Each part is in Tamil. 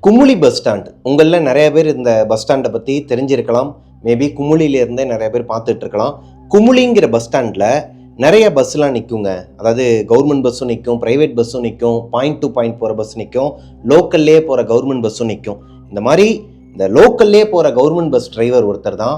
குமுளி பஸ் ஸ்டாண்ட் உங்களில் நிறைய பேர் இந்த பஸ் ஸ்டாண்டை பற்றி தெரிஞ்சிருக்கலாம். மேபி குமுளியிலேருந்தே நிறைய பேர் பார்த்துட்டு இருக்கலாம். குமுளிங்கிற பஸ் ஸ்டாண்டில் நிறைய பஸ்லாம் நிற்குங்க. அதாவது கவர்மெண்ட் பஸ்ஸும் நிற்கும், ப்ரைவேட் பஸ்ஸும் நிற்கும், பாயிண்ட் டு பாயிண்ட் போகிற பஸ் நிற்கும், லோக்கல்லே போகிற கவர்மெண்ட் பஸ்ஸும் நிற்கும். இந்த மாதிரி இந்த லோக்கல்லே போகிற கவர்மெண்ட் பஸ் டிரைவர் ஒருத்தர் தான்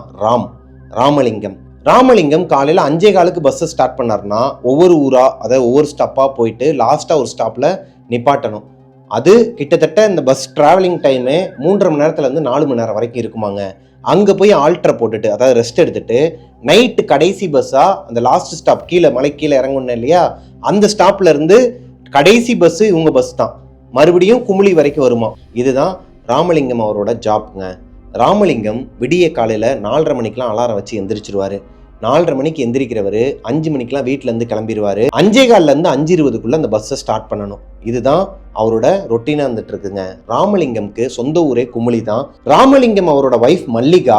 ராமலிங்கம் காலையில் 5:15 பஸ்ஸை ஸ்டார்ட் பண்ணார்னா ஒவ்வொரு ஊராக, அதாவது ஒவ்வொரு ஸ்டாப்பாக போயிட்டு லாஸ்ட்டாக ஒரு ஸ்டாப்பில் நிப்பாட்டணும். அது கிட்டத்தட்ட இந்த பஸ் ட்ராவலிங் டைமே 3.5 மணி நேரத்துலேருந்து 4 மணி நேரம் வரைக்கும் இருக்குமாங்க. அங்கே போய் ஆல்ட்ரை போட்டுட்டு, அதாவது ரெஸ்ட் எடுத்துட்டு, நைட்டு கடைசி பஸ்ஸாக அந்த லாஸ்ட் ஸ்டாப் கீழே மலை கீழே இறங்கணும் இல்லையா, அந்த ஸ்டாப்ல இருந்து கடைசி பஸ்ஸு இவங்க பஸ் தான், மறுபடியும் குமுளி வரைக்கும் வருமா. இதுதான் ராமலிங்கம் அவரோட ஜாப்ங்க. ராமலிங்கம் விடிய காலையில் 4:30 மணிக்கெலாம் அலாரம் வச்சு எந்திரிச்சிருவாரு. 4:30 மணிக்கு எந்திரிக்கிறவர் 5 மணிக்கெலாம் வீட்டிலேருந்து கிளம்பிடுவார். 5:15 5:20 அந்த பஸ்ஸை ஸ்டார்ட் பண்ணணும். இதுதான் அவரோட ரொட்டீனாக இருந்துட்டு இருக்குங்க. ராமலிங்கம்க்கு சொந்த ஊரே குமுளி தான். ராமலிங்கம் அவரோட ஒய்ஃப் மல்லிகா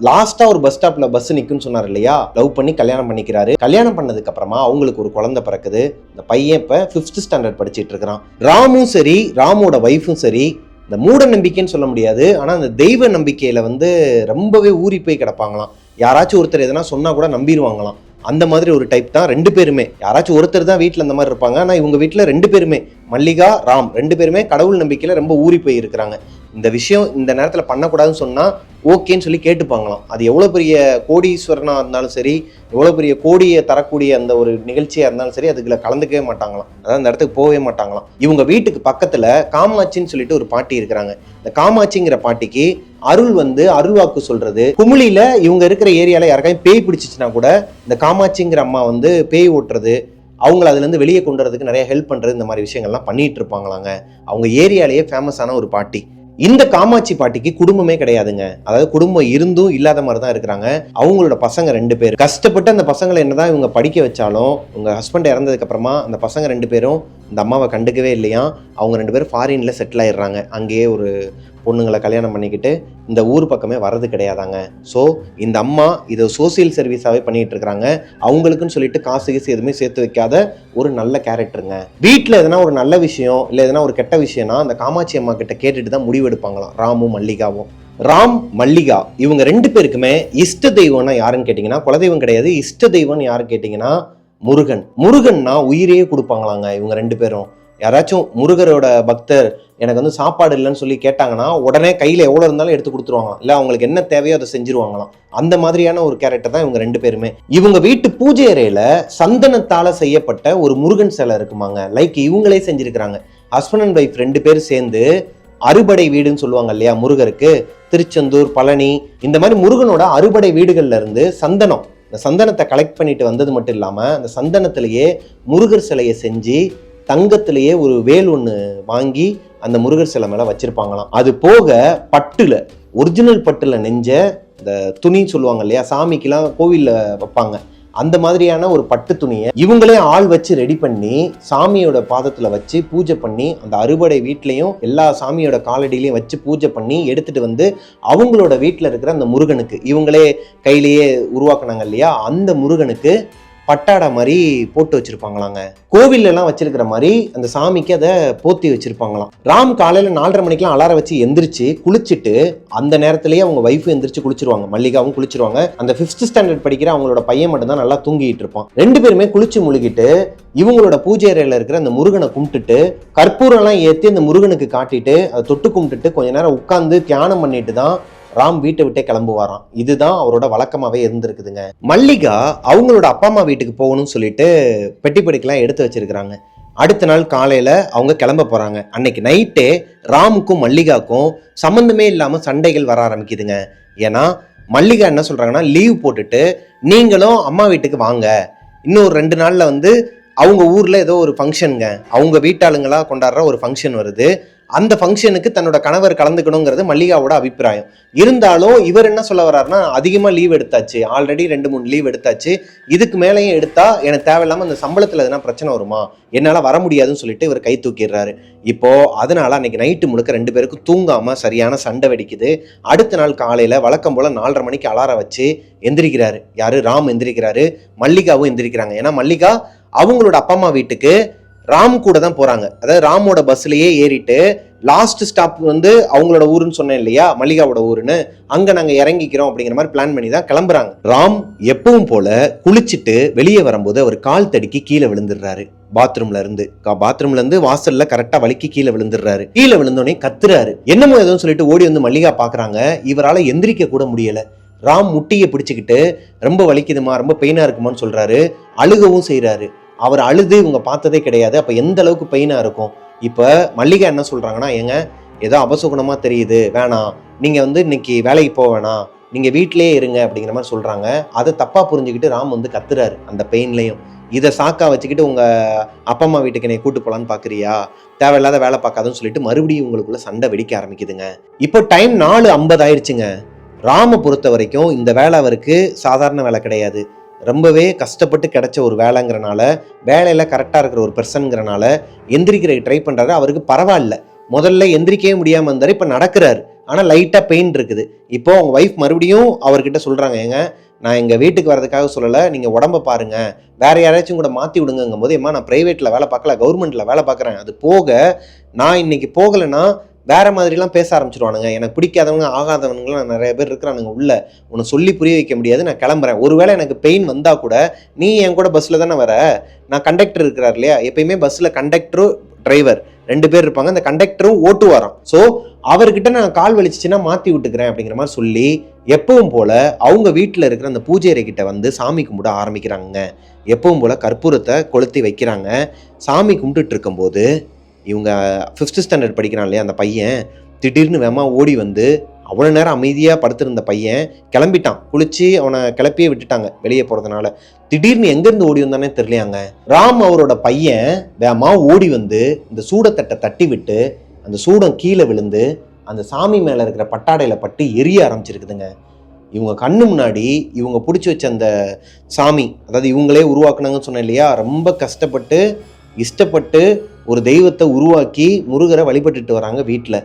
லாஸ்ட்டாக ஒரு பஸ் ஸ்டாப்ல பஸ் நிற்குன்னு சொன்னார் இல்லையா, லவ் பண்ணி கல்யாணம் பண்ணிக்கிறாரு. கல்யாணம் பண்ணதுக்கு அப்புறமா அவங்களுக்கு ஒரு குழந்தை பிறக்குது. இந்த பையன் இப்போ 5th ஸ்டாண்டர்ட் படிச்சுட்டு இருக்கிறான். ராமும் சரி, ராமோட ஒய்ஃபும் சரி, இந்த மூட நம்பிக்கைன்னு சொல்ல முடியாது, ஆனால் அந்த தெய்வ நம்பிக்கையில ரொம்பவே ஊறி போய் கிடப்பாங்களாம். யாராச்சும் ஒருத்தர் எதனா சொன்னா கூட நம்பிடுவாங்களாம். அந்த மாதிரி ஒரு டைப் தான் 2 பேருமே. யாராச்சும் ஒருத்தர் தான் வீட்டில் அந்த மாதிரி இருப்பாங்க, ஆனால் இவங்க வீட்டில் 2 பேருமே, மல்லிகா, ராம் 2 பேருமே கடவுள் நம்பிக்கையில் ரொம்ப ஊறி போய் இருக்கிறாங்க. இந்த விஷயம் இந்த நேரத்தில் பண்ணக்கூடாதுன்னு சொன்னால் ஓகேன்னு சொல்லி கேட்டுப்பாங்களாம். அது எவ்வளோ பெரிய கோடீஸ்வரனாக இருந்தாலும் சரி, எவ்வளோ பெரிய கோடியை தரக்கூடிய அந்த ஒரு நிகழ்ச்சியாக இருந்தாலும் சரி, அதுக்குள்ள கலந்துக்கவே மாட்டாங்களாம். அதாவது அந்த இடத்துக்கு போகவே மாட்டாங்களாம். இவங்க வீட்டுக்கு பக்கத்தில் காமாட்சின்னு சொல்லிட்டு ஒரு பாட்டி இருக்கிறாங்க. இந்த காமாட்சிங்கிற பாட்டிக்கு அருள்வாக்கு சொல்றது. குமுளியில இவங்க இருக்கிற ஏரியால யாருக்காயும் பேய் பிடிச்சிச்சுன்னா கூட இந்த காமாட்சிங்கிற அம்மா பேய் ஓட்டுறது, அவங்கள அதுல இருந்து வெளியே கொண்டு வரதுக்கு நிறைய ஹெல்ப் பண்றது, இந்த மாதிரி விஷயங்கள்லாம் பண்ணிட்டு இருப்பாங்களாங்க. அவங்க ஏரியாலேயே ஃபேமஸான ஒரு பாட்டி. இந்த காமாட்சி பாட்டிக்கு குடும்பமே கிடையாதுங்க. அதாவது குடும்பம் இருந்தும் இல்லாத மாதிரி தான் இருக்கிறாங்க. அவங்களோட பசங்க 2 பேர். கஷ்டப்பட்டு அந்த பசங்களை என்னதான் இவங்க படிக்க வச்சாலும், உங்க ஹஸ்பண்ட் இறந்ததுக்கு அப்புறமா அந்த பசங்க 2 பேரும் இந்த அம்மாவை கண்டுக்கவே இல்லையா. அவங்க 2 பேரும் ஃபாரின்ல செட்டில் ஆயிடுறாங்க. அங்கேயே ஒரு பொண்ணுங்களை கல்யாணம் பண்ணிக்கிட்டு இந்த ஊர் பக்கமே வர்றது கிடையாதாங்க. ஸோ இந்த அம்மா இதை சோசியல் சர்வீஸாகவே பண்ணிட்டு இருக்கிறாங்க. அவங்களுக்குன்னு சொல்லிட்டு காசு எதுவுமே சேர்த்து வைக்காத ஒரு நல்ல கேரக்டருங்க. வீட்டில் எதனா ஒரு நல்ல விஷயம் இல்லை எதனா ஒரு கெட்ட விஷயம்னா அந்த காமாட்சி அம்மா கிட்ட கேட்டுட்டு தான் முடிவெடுப்பாங்களாம் ராமும் மல்லிகாவும். ராம், மல்லிகா இவங்க 2 பேருக்குமே இஷ்ட தெய்வம்னா யாருன்னு கேட்டிங்கன்னா குலதெய்வம் கிடையாது. இஷ்ட தெய்வம்னு யாருன்னு கேட்டிங்கன்னா முருகன்னா உயிரையே கொடுப்பாங்களாங்க இவங்க 2 பேரும். யாராச்சும் முருகரோட பக்தர் எனக்கு சாப்பாடு இல்லைன்னு சொல்லி கேட்டாங்கன்னா உடனே கையில் எவ்வளோ இருந்தாலும் எடுத்து கொடுத்துருவாங்களாம். இல்லை அவங்களுக்கு என்ன தேவையோ அதை செஞ்சிருவாங்களாம். அந்த மாதிரியான ஒரு கேரக்டர் தான் இவங்க 2 பேருமே. இவங்க வீட்டு பூஜை அறையில சந்தனத்தால செய்யப்பட்ட ஒரு முருகன் சிலை இருக்குமாங்க. லைக் இவங்களே செஞ்சிருக்கிறாங்க. ஹஸ்பண்ட் அண்ட் ஒய்ஃப் 2 பேரும் சேர்ந்து அறுபடை வீடுன்னு சொல்லுவாங்க இல்லையா முருகருக்கு, திருச்செந்தூர், பழனி, இந்த மாதிரி முருகனோட அறுபடை வீடுகள்ல இருந்து சந்தனம், இந்த சந்தனத்தை கலெக்ட் பண்ணிட்டு வந்தது மட்டும் இல்லாமல் அந்த சந்தனத்திலேயே முருகர் சிலையை செஞ்சு தங்கத்திலேயே ஒரு வேல் ஒன்று வாங்கி அந்த முருகர் சிலை மேலே வச்சிருப்பாங்களாம். அது போக பட்டுல, ஒரிஜினல் பட்டுல நெஞ்ச இந்த துணி சொல்லுவாங்க இல்லையா, சாமிக்கெல்லாம் கோவிலில் வைப்பாங்க, அந்த மாதிரியான ஒரு பட்டு துணியை இவங்களே ஆள் வச்சு ரெடி பண்ணி சாமியோட பாதத்துல வச்சு பூஜை பண்ணி அந்த அறுபடை வீட்லையும் எல்லா சாமியோட காலடியிலையும் வச்சு பூஜை பண்ணி எடுத்துட்டு அவங்களோட வீட்டில் இருக்கிற அந்த முருகனுக்கு இவங்களே கையிலேயே உருவாக்குனாங்க இல்லையா, அந்த முருகனுக்கு பட்டாடா மாதிரி போட்டு வச்சிருப்பாங்களாங்க. கோவில்ல எல்லாம் வச்சிருக்கிற மாதிரி அந்த சாமிக்கு அதை போத்தி வச்சிருப்பாங்களாம். ராம் காலையில 4:30 மணிக்கெல்லாம் அலாரம் வச்சு எந்திரிச்சு குளிச்சுட்டு அந்த நேரத்திலேயே அவங்க ஒய்ஃப் எந்திரிச்சு குளிச்சிருவாங்க, மல்லிகாவும் குளிச்சிருவாங்க. அந்த 5th ஸ்டாண்டர்ட் படிக்கிற அவங்களோட பையன் மட்டும் தான் நல்லா தூங்கிட்டு இருப்பான். 2 பேருமே குளிச்சு முழுகிட்டு இவங்களோட பூஜை அறையில இருக்கிற அந்த முருகனை கும்பிட்டுட்டு கற்பூரம் எல்லாம் ஏற்றி அந்த முருகனுக்கு காட்டிட்டு அதை தொட்டு கும்பிட்டுட்டு கொஞ்ச நேரம் உட்கார்ந்து தியானம் பண்ணிட்டு தான் ராம் வீட்டை விட்டே கிளம்புவாராம். இதுதான் அவரோட வழக்கமாவே இருந்திருக்குதுங்க. மல்லிகா அவங்களோட அப்பா அம்மா வீட்டுக்கு போகணும்னு சொல்லிட்டு பெட்டி படிக்கலாம் எடுத்து வச்சிருக்கிறாங்க. அடுத்த நாள் காலையில அவங்க கிளம்ப போறாங்க. அன்னைக்கு நைட்டே ராமுக்கும் மல்லிகாக்கும் சம்பந்தமே இல்லாம சண்டைகள் வர ஆரம்பிக்குதுங்க. ஏன்னா மல்லிகா என்ன சொல்றாங்கன்னா, லீவ் போட்டுட்டு நீங்களும் அம்மா வீட்டுக்கு வாங்க, இன்னும் ஒரு 2 நாள்ல அவங்க ஊர்ல ஏதோ ஒரு ஃபங்க்ஷனுங்க, அவங்க வீட்டாளுங்களா கொண்டாடுற ஒரு ஃபங்க்ஷன் வருது, அந்த ஃபங்க்ஷனுக்கு தன்னோட கணவர் கலந்துக்கணுங்கிறது மல்லிகாவோட அபிப்பிராயம். இருந்தாலும் இவர் என்ன சொல்ல வர்றாருன்னா, அதிகமாக லீவ் எடுத்தாச்சு, ஆல்ரெடி 2-3 லீவ் எடுத்தாச்சு, இதுக்கு மேலேயும் எடுத்தா எனக்கு தேவையில்லாமல் அந்த சம்பளத்தில் எதனா பிரச்சனை வருமா, என்னால் வர முடியாதுன்னு சொல்லிட்டு இவர் கை தூக்கிடுறாரு. இப்போ அதனால அன்னைக்கு நைட்டு முழுக்க 2 பேருக்கும் தூங்காம சரியான சண்டை வெடிக்குது. அடுத்த நாள் காலையில வழக்கம் போல 4:30 மணிக்கு அலாரம் வச்சு எந்திரிக்கிறாரு. யாரு? ராம் எந்திரிக்கிறாரு, மல்லிகாவும் எந்திரிக்கிறாங்க. ஏன்னா மல்லிகா அவங்களோட அப்பா அம்மா வீட்டுக்கு ராம் கூட தான் போறாங்க. அதாவது ராமோட பஸ்லயே ஏறிட்டு லாஸ்ட் ஸ்டாப் வந்து அவங்களோட ஊருன்னு சொன்னேன் இல்லையா, மல்லிகாவோட ஊருன்னு, அங்க நாங்க இறங்கிக்கிறோம் அப்படிங்கிற மாதிரி பிளான் பண்ணி தான் கிளம்புறாங்க. ராம் எப்பவும் போல குளிச்சுட்டு வெளியே வரும்போது அவர் கால் தடுக்கி கீழே விழுந்துடுறாரு. பாத்ரூம்ல இருந்து வாசல்ல கரெக்டா வலிக்கு கீழே விழுந்துடுறாரு. கீழே விழுந்தோடனே கத்துறாரு. என்னமோ எதுவும் சொல்லிட்டு ஓடி வந்து மல்லிகா பாக்குறாங்க. இவரால எந்திரிக்க கூட முடியல. ராம் முட்டியை பிடிச்சுக்கிட்டு ரொம்ப வலிக்குதுமா, ரொம்ப பெயினா இருக்குமான்னு சொல்றாரு. அழுகவும் செய்யறாரு. அவர் அழுது இவங்க பார்த்ததே கிடையாது. அப்ப எந்த அளவுக்கு பெயினா இருக்கும். இப்ப மல்லிகா என்ன சொல்றாங்கன்னா, ஏங்க ஏதோ அபசுகுணமா தெரியுது, வேணாம், நீங்க வந்து இன்னைக்கு வேலைக்கு போக வேணாம், நீங்க வீட்டிலேயே இருங்க அப்படிங்கிற மாதிரி சொல்றாங்க. அதை தப்பா புரிஞ்சுக்கிட்டு ராம் வந்து கத்துறாரு அந்த பெயின்லையும். இதை சாக்கா வச்சுக்கிட்டு உங்க அப்பா அம்மா வீட்டுக்கு என்னை கூட்டு போலான்னு பாக்குறியா, தேவையில்லாத வேலை பார்க்காதுன்னு சொல்லிட்டு மறுபடியும் உங்களுக்குள்ள சண்டை வெடிக்க ஆரம்பிக்குதுங்க. இப்போ டைம் 4:50 ஆயிடுச்சுங்க. ராம பொறுத்த வரைக்கும் இந்த வேலை அவருக்கு சாதாரண வேலை கிடையாது. ரொம்பவே கஷ்டப்பட்டு கிடைச்ச ஒரு வேலைங்கிறனால, வேலையில கரெக்டா இருக்கிற ஒரு பர்சன்ங்கிறனால எந்திரிக்கிற ட்ரை பண்றாரு. அவருக்கு பரவாயில்ல, முதல்ல எந்திரிக்கவே முடியாம இருந்தாரு, இப்ப நடக்கிறாரு. ஆனா லைட்டா பெயின் இருக்குது. இப்போ அவங்க வைஃப் மறுபடியும் அவர்கிட்ட சொல்றாங்க, ஏங்க நான் எங்க வீட்டுக்கு வரதுக்காக சொல்லல, நீங்க உடம்ப பாருங்க, வேற யாராச்சும் கூட மாத்தி விடுங்கும் போது, ஏமா நான் பிரைவேட்ல வேலை பார்க்கல, கவர்மெண்ட்ல வேலை பார்க்கறேன், அது போக நான் இன்னைக்கு போகலைன்னா வேற மாதிரிலாம் பேச ஆரம்பிச்சிருவானுங்க, எனக்கு பிடிக்காதவங்க ஆகாதவனுங்களாம் நிறைய பேர் இருக்கிறானுங்க உள்ள, உன்னை சொல்லி புரிய வைக்க முடியாது, நான் கிளம்புறேன். ஒருவேளை எனக்கு பெயின் வந்தா கூட நீ என் கூட பஸ்ல தானே வர, நான் கண்டக்டர் இருக்கிறார் இல்லையா, எப்பயுமே பஸ்ல கண்டக்டரும் டிரைவர் 2 பேர் இருப்பாங்க, அந்த கண்டக்டரும் ஓட்டுவாராம். ஸோ அவர்கிட்ட நான் கால் வலிச்சுன்னா மாத்தி விட்டுக்கிறேன் அப்படிங்கிற மாதிரி சொல்லி எப்பவும் போல அவங்க வீட்டில் இருக்கிற அந்த பூஜை அறை கிட்ட வந்து சாமி கும்பிட ஆரம்பிக்கிறாங்க. எப்பவும் போல கற்பூரத்தை கொளுத்தி வைக்கிறாங்க. சாமி கும்பிட்டுட்டு இருக்கும்போது இவங்க 5th ஸ்டாண்டர்ட் படிக்கிறான் இல்லையா அந்த பையன், திடீர்னு வேமா ஓடி வந்து, அவ்வளோ நேரம் அமைதியாக படுத்திருந்த பையன் கிளம்பிட்டான். குளிச்சு அவனை கிளப்பியே விட்டுட்டாங்க வெளியே போகிறதுனால. திடீர்னு எங்கேருந்து ஓடி வந்தானே தெரியலையாங்க. ராம் அவரோட பையன் வேமா ஓடி வந்து இந்த சூடத்தட்டை தட்டி விட்டு அந்த சூடம் கீழே விழுந்து அந்த சாமி மேலே இருக்கிற பட்டாடையில் பட்டு எரிய ஆரம்பிச்சிருக்குதுங்க. இவங்க கண்ணு முன்னாடி இவங்க பிடிச்சி வச்ச அந்த சாமி, அதாவது இவங்களே உருவாக்குனாங்கன்னு சொன்னேன் இல்லையா, ரொம்ப கஷ்டப்பட்டு இஷ்டப்பட்டு ஒரு தெய்வத்தை உருவாக்கி முருகரை வழிபட்டுட்டு வராங்க வீட்டில்.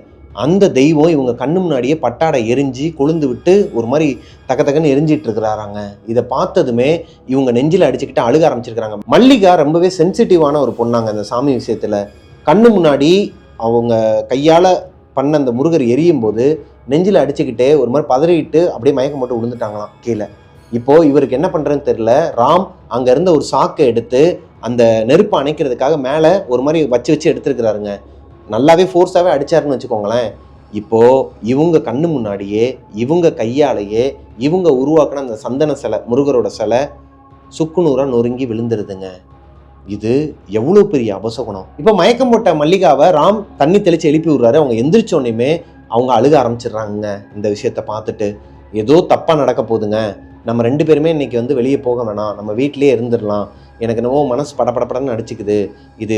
அந்த தெய்வம் இவங்க கண்ணு முன்னாடியே பட்டாடை எரிஞ்சு கொழுந்து விட்டு ஒரு மாதிரி தக்கன்னு எரிஞ்சிட்டு இருக்கிறாராங்க. இதை பார்த்ததுமே இவங்க நெஞ்சில் அடிச்சுக்கிட்டு அழுக ஆரம்பிச்சிருக்கிறாங்க. மல்லிகா ரொம்பவே சென்சிட்டிவான ஒரு பொண்ணாங்க அந்த சாமி விஷயத்துல. கண்ணு முன்னாடி அவங்க கையால பண்ண அந்த முருகர் எரியும் போது நெஞ்சில் அடிச்சுக்கிட்டே ஒரு மாதிரி பதறிட்டு அப்படியே மயக்கம் போட்டு விழுந்துட்டாங்களாம் கீழே. இப்போ இவருக்கு என்ன பண்றதுன்னு தெரியல. ராம் அங்க இருந்த ஒரு சாக்கை எடுத்து அந்த நெருப்பை அணைக்கிறதுக்காக மேலே ஒரு மாதிரி வச்சு எடுத்துருக்கிறாருங்க. நல்லாவே ஃபோர்ஸாகவே அடிச்சாருன்னு வச்சுக்கோங்களேன். இப்போ இவங்க கண்ணு முன்னாடியே இவங்க கையாலேயே இவங்க உருவாக்கின அந்த சந்தன சிலை, முருகரோட சிலை சுக்குநூறாக நொறுங்கி விழுந்துருதுங்க. இது எவ்வளோ பெரிய அபசகுணம். இப்போ மயக்கம் போட்ட மல்லிகாவை ராம் தண்ணி தெளித்து எழுப்பி விடுறாரு. அவங்க எந்திரிச்சோன்னையுமே அவங்க அழுக ஆரம்பிச்சிடுறாங்க. இந்த விஷயத்த பார்த்துட்டு ஏதோ தப்பாக நடக்க போகுதுங்க, நம்ம 2 பேருமே இன்னைக்கு வந்து வெளியே போக வேணாம், நம்ம வீட்டிலே இருந்துடலாம், எனக்கு என்னவோ மனசு படப்படப்படன்னு அடிச்சுக்குது, இது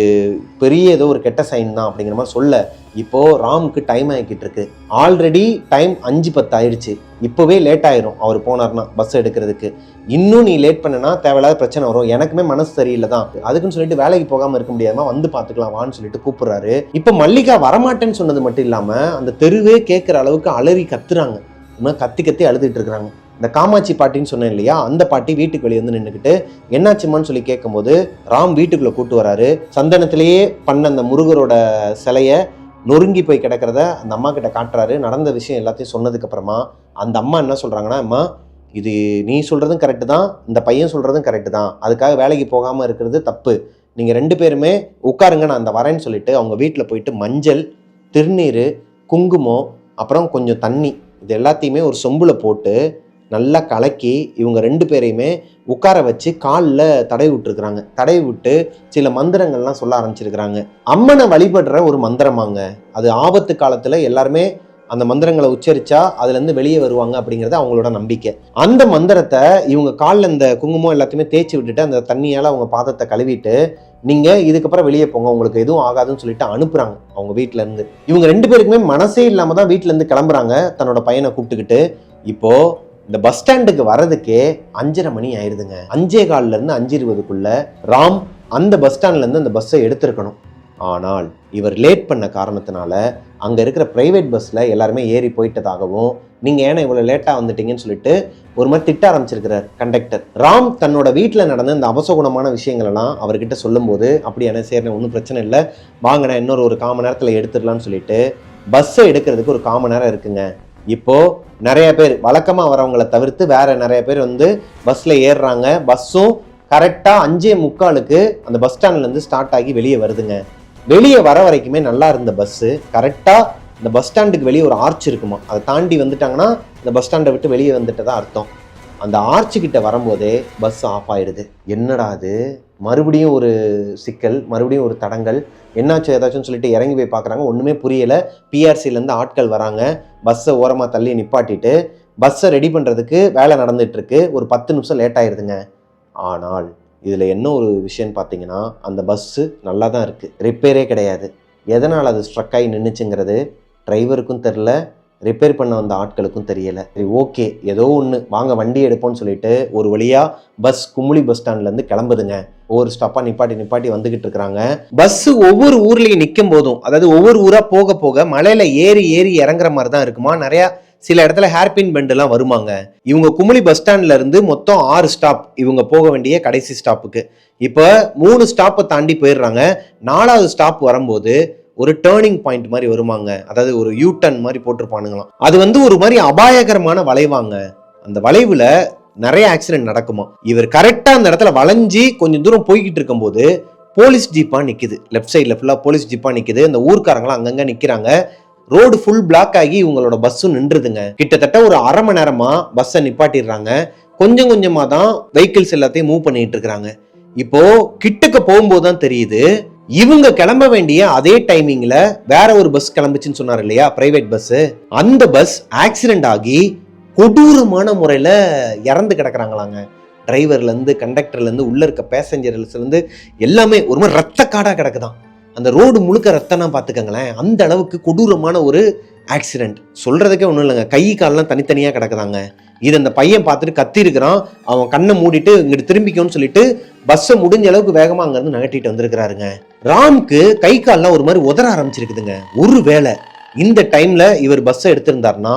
பெரிய ஏதோ ஒரு கெட்ட சைன் தான் அப்படிங்கிற மாதிரி சொல்ல, இப்போது ராமுக்கு டைம் ஆகிக்கிட்டு இருக்கு. ஆல்ரெடி டைம் 5:10 ஆயிடுச்சு. இப்போவே லேட் ஆயிரும் அவர் போனார்னா பஸ் எடுக்கிறதுக்கு. இன்னும் நீ லேட் பண்ணனா தேவையில்லாத பிரச்சனை வரும், எனக்குமே மனசு சரியில்லை தான், அதுக்குன்னு சொல்லிட்டு வேலைக்கு போகாமல் இருக்க முடியாதுமா, வந்து பார்த்துக்கலாம் வான்னு சொல்லிட்டு கூப்பிடுறாரு. இப்போ மல்லிகா வரமாட்டேன்னு சொன்னது மட்டும் இல்லாமல் அந்த தெருவே கேட்குற அளவுக்கு அலறி கத்துறாங்க. இன்னும் கத்தி அழுதுட்டு இருக்கிறாங்க. இந்த காமாட்சி பாட்டின்னு சொன்னேன் இல்லையா, அந்த பாட்டி வீட்டுக்கு வெளியே வந்து நின்றுக்கிட்டு என்னாச்சுமான்னு சொல்லி கேட்கும்போது ராம் வீட்டுக்குள்ளே கூட்டு வராரு. சந்தனத்திலேயே பண்ண அந்த முருகரோட சிலையை நொறுங்கி போய் கிடக்கிறத அந்த அம்மா கிட்ட காட்டுறாரு. நடந்த விஷயம் எல்லாத்தையும் சொன்னதுக்கு அப்புறமா அந்த அம்மா என்ன சொல்றாங்கன்னா, அம்மா இது நீ சொல்றதும் கரெக்டு தான், இந்த பையன் சொல்றதும் கரெக்டு தான், அதுக்காக வேலைக்கு போகாமல் இருக்கிறது தப்பு, நீங்கள் 2 பேருமே உட்காருங்க, நான் அந்த வரேன்னு சொல்லிட்டு அவங்க வீட்டில் போயிட்டு மஞ்சள், திருநீர், குங்குமம், அப்புறம் கொஞ்சம் தண்ணி, இது எல்லாத்தையுமே ஒரு சொம்புல போட்டு நல்லா கலக்கி இவங்க 2 பேரையுமே உட்கார வச்சு காலில் தடவி விட்டுருக்குறாங்க. தடவி விட்டு சில மந்திரங்கள்லாம் சொல்ல ஆரம்பிச்சிருக்கிறாங்க. அம்மனை வழிபடுற ஒரு மந்திரமாங்க அது. ஆபத்து காலத்தில் எல்லாருமே அந்த மந்திரங்களை உச்சரிச்சா அதுலேருந்து வெளியே வருவாங்க அப்படிங்கிறது அவங்களோட நம்பிக்கை. அந்த மந்திரத்தை இவங்க காலில் இந்த குங்குமம் எல்லாத்தையுமே தேய்ச்சி விட்டுட்டு அந்த தண்ணியால் அவங்க பாதத்தை கழுவிட்டு, நீங்கள் இதுக்கப்புறம் வெளியே போங்க, உங்களுக்கு எதுவும் ஆகாதுன்னு சொல்லிட்டு அனுப்புகிறாங்க அவங்க வீட்டிலேருந்து. இவங்க 2 பேருக்குமே மனசே இல்லாமல் தான் வீட்டிலேருந்து கிளம்புறாங்க தன்னோட பையனை கூப்பிட்டுக்கிட்டு. இப்போது இந்த பஸ் ஸ்டாண்டுக்கு வர்றதுக்கே 5:30 மணி ஆயிடுதுங்க. 5:15 5:20 ராம் அந்த பஸ் ஸ்டாண்ட்லேருந்து அந்த பஸ்ஸை எடுத்திருக்கணும். ஆனால் இவர் லேட் பண்ண காரணத்தினால அங்கே இருக்கிற ப்ரைவேட் பஸ்ஸில் எல்லாருமே ஏறி போயிட்டதாகவும் நீங்கள் ஏன்னா இவ்வளோ லேட்டாக வந்துட்டீங்கன்னு சொல்லிட்டு ஒரு மாதிரி திட்ட ஆரம்பிச்சிருக்கிறார் கண்டக்டர். ராம் தன்னோட வீட்டில் நடந்த இந்த அபசகுணமான விஷயங்களெல்லாம் அவர்கிட்ட சொல்லும்போது அப்படியான சரி ஒன்றும் பிரச்சனை இல்லை, வாங்கினா இன்னொரு ஒரு 1/4 மணி நேரத்தில் எடுத்துடலாம்னு சொல்லிட்டு பஸ்ஸை எடுக்கிறதுக்கு ஒரு 1/4 மணி நேரம் இருக்குங்க. இப்போது நிறைய பேர் வழக்கமாக வரவங்களை தவிர்த்து வேற நிறைய பேர் பஸ்ஸில் ஏறுறாங்க. பஸ்ஸும் கரெக்டாக 5:45 அந்த பஸ் ஸ்டாண்ட்லேருந்து ஸ்டார்ட் ஆகி வெளியே வருதுங்க. வெளியே வர வரைக்குமே நல்லா இருந்த பஸ்ஸு கரெக்டாக இந்த பஸ் ஸ்டாண்டுக்கு வெளியே ஒரு ஆர்ச் இருக்குமா, அதை தாண்டி வந்துட்டாங்கன்னா இந்த பஸ் ஸ்டாண்டை விட்டு வெளியே வந்துட்டதா அர்த்தம். அந்த ஆர்ச்சு கிட்ட வரும்போதே பஸ் ஆஃப் ஆயிடுது. என்னடா அது, மறுபடியும் ஒரு சிக்கல், மறுபடியும் ஒரு தடங்கள், என்னாச்சும் ஏதாச்சும் சொல்லிட்டு இறங்கி போய் பார்க்குறாங்க. ஒன்றுமே புரியலை. பிஆர்சிலேருந்து ஆட்கள் வராங்க, பஸ்ஸை ஓரமாக தள்ளி நிப்பாட்டிட்டு பஸ்ஸை ரெடி பண்ணுறதுக்கு வேலை நடந்துகிட்ருக்கு. ஒரு 10 நிமிஷம் லேட் ஆயிடுதுங்க. ஆனால் இதில் என்ன ஒரு விஷயம்னு பார்த்தீங்கன்னா அந்த பஸ்ஸு நல்லா தான் இருக்குது, ரிப்பேரே கிடையாது. எதனால் அது ஸ்ட்ரக் ஆகி நின்றுச்சுங்கிறது டிரைவருக்கும் தெரில, ரிப்பேர் பண்ண வந்த ஆட்களுக்கும் தெரியலை. சரி ஓகே, ஏதோ ஒன்று வாங்க வண்டி எடுப்போம்னு சொல்லிட்டு ஒரு வழியாக பஸ் குமுளி பஸ் ஸ்டாண்ட்லேருந்து கிளம்புதுங்க. ஒவ்வொரு ஸ்டாப்பாக நிப்பாட்டி வந்துக்கிட்டு இருக்கிறாங்க. பஸ்ஸு ஒவ்வொரு ஊர்லேயும் நிற்கும் போதும், அதாவது ஒவ்வொரு ஊராக போக போக மலையில் ஏறி இறங்குற மாதிரி தான் இருக்குமா. நிறையா சில இடத்துல ஹேர்பின் பெண்டெல்லாம் வருமாங்க. இவங்க குமுளி பஸ் ஸ்டாண்ட்ல இருந்து மொத்தம் 6 ஸ்டாப் இவங்க போக வேண்டிய கடைசி ஸ்டாப்புக்கு. இப்போ 3 ஸ்டாப்பை தாண்டி போயிடுறாங்க. 4வது ஸ்டாப் வரும்போது ஒரு டேர்னிங் பாயிண்ட் மாதிரி வருமாங்க. அதாவது ஒரு யூ டர்ன் மாதிரி போட்டிருப்பானுங்களாம். அது ஒரு மாதிரி அபாயகரமான வளைவாங்க. அந்த வளைவுல நிறைய ஆக்சிடென்ட் நடக்குமா. இவர் கரெக்டா அந்த இடத்துல வளைஞ்சி கொஞ்சம் தூரம் போய்கிட்டு இருக்கும் போது போலீஸ் ஜீப்பா நிக்குது. லெஃப்ட் சைட்ல ஃபுல்லா போலீஸ் ஜீப்பா நிக்குது. அந்த ஊர்க்காரங்களாம் அங்கங்க நிக்கிறாங்க. ரோடு ஃபுல் பிளாக் ஆகி இவங்களோட பஸ்ஸும் நின்றுதுங்க. கிட்டத்தட்ட ஒரு 1/2 மணி நேரமா பஸ்ஸை நிப்பாட்டிடுறாங்க. கொஞ்சம் கொஞ்சமா தான் வெஹிக்கிள்ஸ் எல்லாத்தையும் மூவ் பண்ணிட்டு இருக்கிறாங்க. இப்போ கிட்டக்க போகும்போது தான் தெரியுது இவங்க கிளம்ப வேண்டிய அதே டைமிங்ல வேற ஒரு பஸ் கிளம்புச்சுன்னு சொன்னார் இல்லையா, பிரைவேட் பஸ். அந்த பஸ் ஆக்சிடென்ட் ஆகி கொடூரமான முறையில இறந்து கிடக்குறாங்களாங்க. டிரைவர்ல இருந்து கண்டக்டர்ல இருந்து உள்ள இருக்க பேசஞ்சர்ஸ்ல இருந்து எல்லாமே ஒரு மாதிரி ரத்த காடா கிடக்குதான். அந்த ரோடு முழுக்க ரத்தனா பார்த்துக்கங்களேன். அந்த அளவுக்கு கொடூரமான ஒரு ஆக்சிடென்ட். சொல்றதுக்கே ஒன்றும் இல்லைங்க. கை கால்லாம் தனித்தனியாக கிடக்குதாங்க. இது அந்த பையன் பார்த்துட்டு கத்தி இருக்கிறான். அவன் கண்ணை மூடிட்டு இங்கிட்டு திரும்பிக்கோன்னு சொல்லிட்டு பஸ்ஸை முடிஞ்ச அளவுக்கு வேகமாக அங்கேருந்து நகட்டிட்டு வந்திருக்கிறாருங்க. ராம்க்கு கை கால்லாம் ஒரு மாதிரி உதற ஆரம்பிச்சிருக்குதுங்க. ஒரு வேளை இந்த டைம்ல இவர் பஸ்ஸை எடுத்திருந்தாருன்னா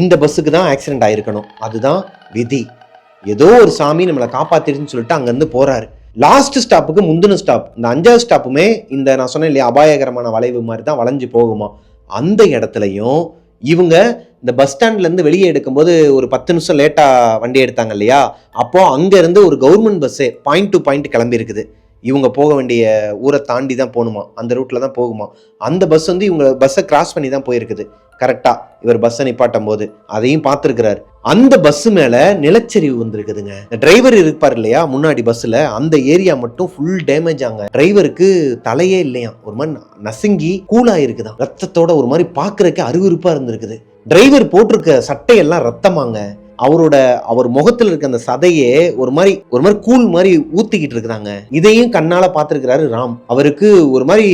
இந்த பஸ்ஸுக்கு தான் ஆக்சிடென்ட் ஆயிருக்கணும். அதுதான் விதி. ஏதோ ஒரு சாமி நம்மளை காப்பாத்திருச்சுன்னு சொல்லிட்டு அங்கேருந்து போறாரு. லாஸ்ட் ஸ்டாப்புக்கு முந்தின ஸ்டாப், இந்த 5வது ஸ்டாப்புமே இந்த நான் சொன்னேன் இல்லையா அபாயகரமான வளைவு மாதிரி தான் வளைஞ்சு போகுமா. அந்த இடத்துலையும் இவங்க இந்த பஸ் ஸ்டாண்ட்லேருந்து வெளியே எடுக்கும்போது ஒரு 10 நிமிஷம் லேட்டாக வண்டி எடுத்தாங்க இல்லையா, அப்போ அங்கேருந்து ஒரு கவர்மெண்ட் பஸ்ஸே பாயிண்ட் டு பாயிண்ட் கிளம்பி இருக்குது. இவங்க போக வேண்டிய ஊரை தாண்டி தான் போகணுமா, அந்த ரூட்டில் தான் போகுமா. அந்த பஸ் இவங்க பஸ்ஸை கிராஸ் பண்ணி தான் போயிருக்குது. கரெக்டாக இவர் பஸ்ஸை நிப்பாட்டும் போது அதையும் பார்த்துருக்கிறாரு. அந்த பஸ் மேலே நிலச்சரிவு வந்திருக்குதுங்க. டிரைவர் இருப்பார் இல்லையா முன்னாடி பஸ்ஸில், அந்த ஏரியா மட்டும் ஃபுல் டேமேஜ் ஆங்க. டிரைவருக்கு தலையே இல்லையா, ஒரு மாதிரி நசுங்கி கூலாக இருக்குதான். ரத்தத்தோட ஒரு மாதிரி பார்க்கறதுக்கு அருவருப்பாக இருந்திருக்குது. டிரைவர் போட்டிருக்க சட்டையெல்லாம் ரத்தமாங்க. அவர் முகத்துல இருக்க அந்த சதையே ஒரு மாதிரி கூழ் மாதிரி ஊத்திக்கிட்டு இருக்கிறாங்க. இதையும் கண்ணால பாத்துருக்கிறாரு ராம். அவருக்கு ஒரு மாதிரி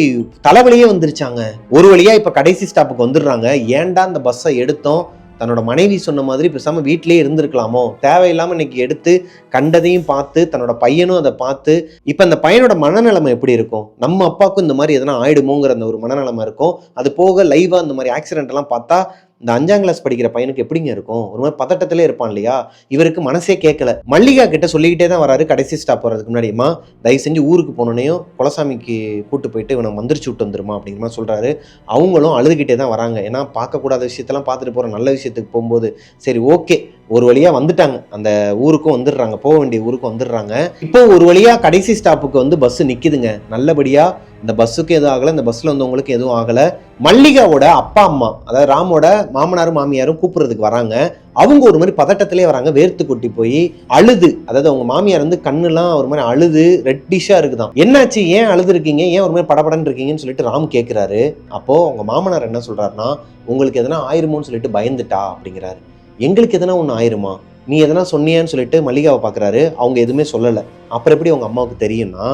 தலைவலியே வந்துருச்சாங்க. ஒரு வழியா இப்ப கடைசி ஸ்டாப்புக்கு வந்துடுறாங்க. ஏன்டா இந்த பஸ்ஸை எடுத்தோம், தன்னோட மனைவி சொன்ன மாதிரி பேசாம வீட்டிலேயே இருந்திருக்கலாமோ, தேவையில்லாம இன்னைக்கு எடுத்து கண்டதையும் பார்த்து தன்னோட பையனும் அதை பார்த்து இப்ப அந்த பையனோட மனநிலைமை எப்படி இருக்கும், நம்ம அப்பாவுக்கும் இந்த மாதிரி எதனா ஆயிடுமோங்கிற அந்த ஒரு மனநிலைமை இருக்கும். அது போக லைவா இந்த மாதிரி ஆக்சிடென்ட் எல்லாம் பார்த்தா இந்த 5ஆம் கிளாஸ் படிக்கிற பையனுக்கு எப்படிங்க இருக்கும், ஒரு மாதிரி பதட்டத்திலே இருப்பான் இல்லையா. இவருக்கு மனசே கேட்கல. மல்லிகா கிட்ட சொல்லிக்கிட்டே தான் வராரு. கடைசி ஸ்டாப் வர்றதுக்கு முன்னாடிமா தயவு செஞ்சு ஊருக்கு போனோன்னையும் குலசாமிக்கு கூட்டு போயிட்டு இவனை மந்திரிச்சு விட்டு வந்துருமா அப்படிங்கிற மாதிரி சொல்றாரு. அவங்களும் அழுதுகிட்டே தான் வராங்க. ஏன்னா பார்க்கக்கூடாத விஷயத்தெல்லாம் பார்த்துட்டு போற நல்ல விஷயத்துக்கு போகும்போது சரி ஓகே ஒரு வழியா வந்துட்டாங்க. அந்த ஊருக்கும் வந்துடுறாங்க, போக வேண்டிய ஊருக்கும் வந்துடுறாங்க. இப்போ ஒரு வழியா கடைசி ஸ்டாப்புக்கு பஸ் நிக்குதுங்க. நல்லபடியா இந்த பஸ்ஸுக்கு எதுவும் ஆகலை, இந்த பஸ்ல வந்தவங்களுக்கு எதுவும் ஆகலை. மல்லிகாவோட அப்பா அம்மா, அதாவது ராமோட மாமனாரும் மாமியாரும் கூப்பிடுறதுக்கு வராங்க. அவங்க ஒரு மாதிரி பதட்டத்திலே வராங்க, வேர்த்து கொட்டி போய் அழுது, அதாவது அவங்க மாமியார் கண்ணுலாம் ஒரு மாதிரி அழுது ரெட்டிஷா இருக்குதான். என்னாச்சு, ஏன் அழுது இருக்கீங்க, ஏன் ஒரு மாதிரி படபடன்னு இருக்கீங்கன்னு சொல்லிட்டு ராம் கேட்கிறாரு. அப்போ அவங்க மாமனார் என்ன சொல்றாருன்னா, உங்களுக்கு எதனா ஆயிருமோன்னு சொல்லிட்டு பயந்துட்டா அப்படிங்கிறாரு. எங்களுக்கு எதனா ஒன்று ஆயிருமா, நீ எதனா சொன்னியான்னு சொல்லிட்டு மல்லிகாவை பார்க்குறாரு. அவங்க எதுவுமே சொல்லலை. அப்புறம் எப்படி அவங்க அம்மாவுக்கு தெரியும்னா,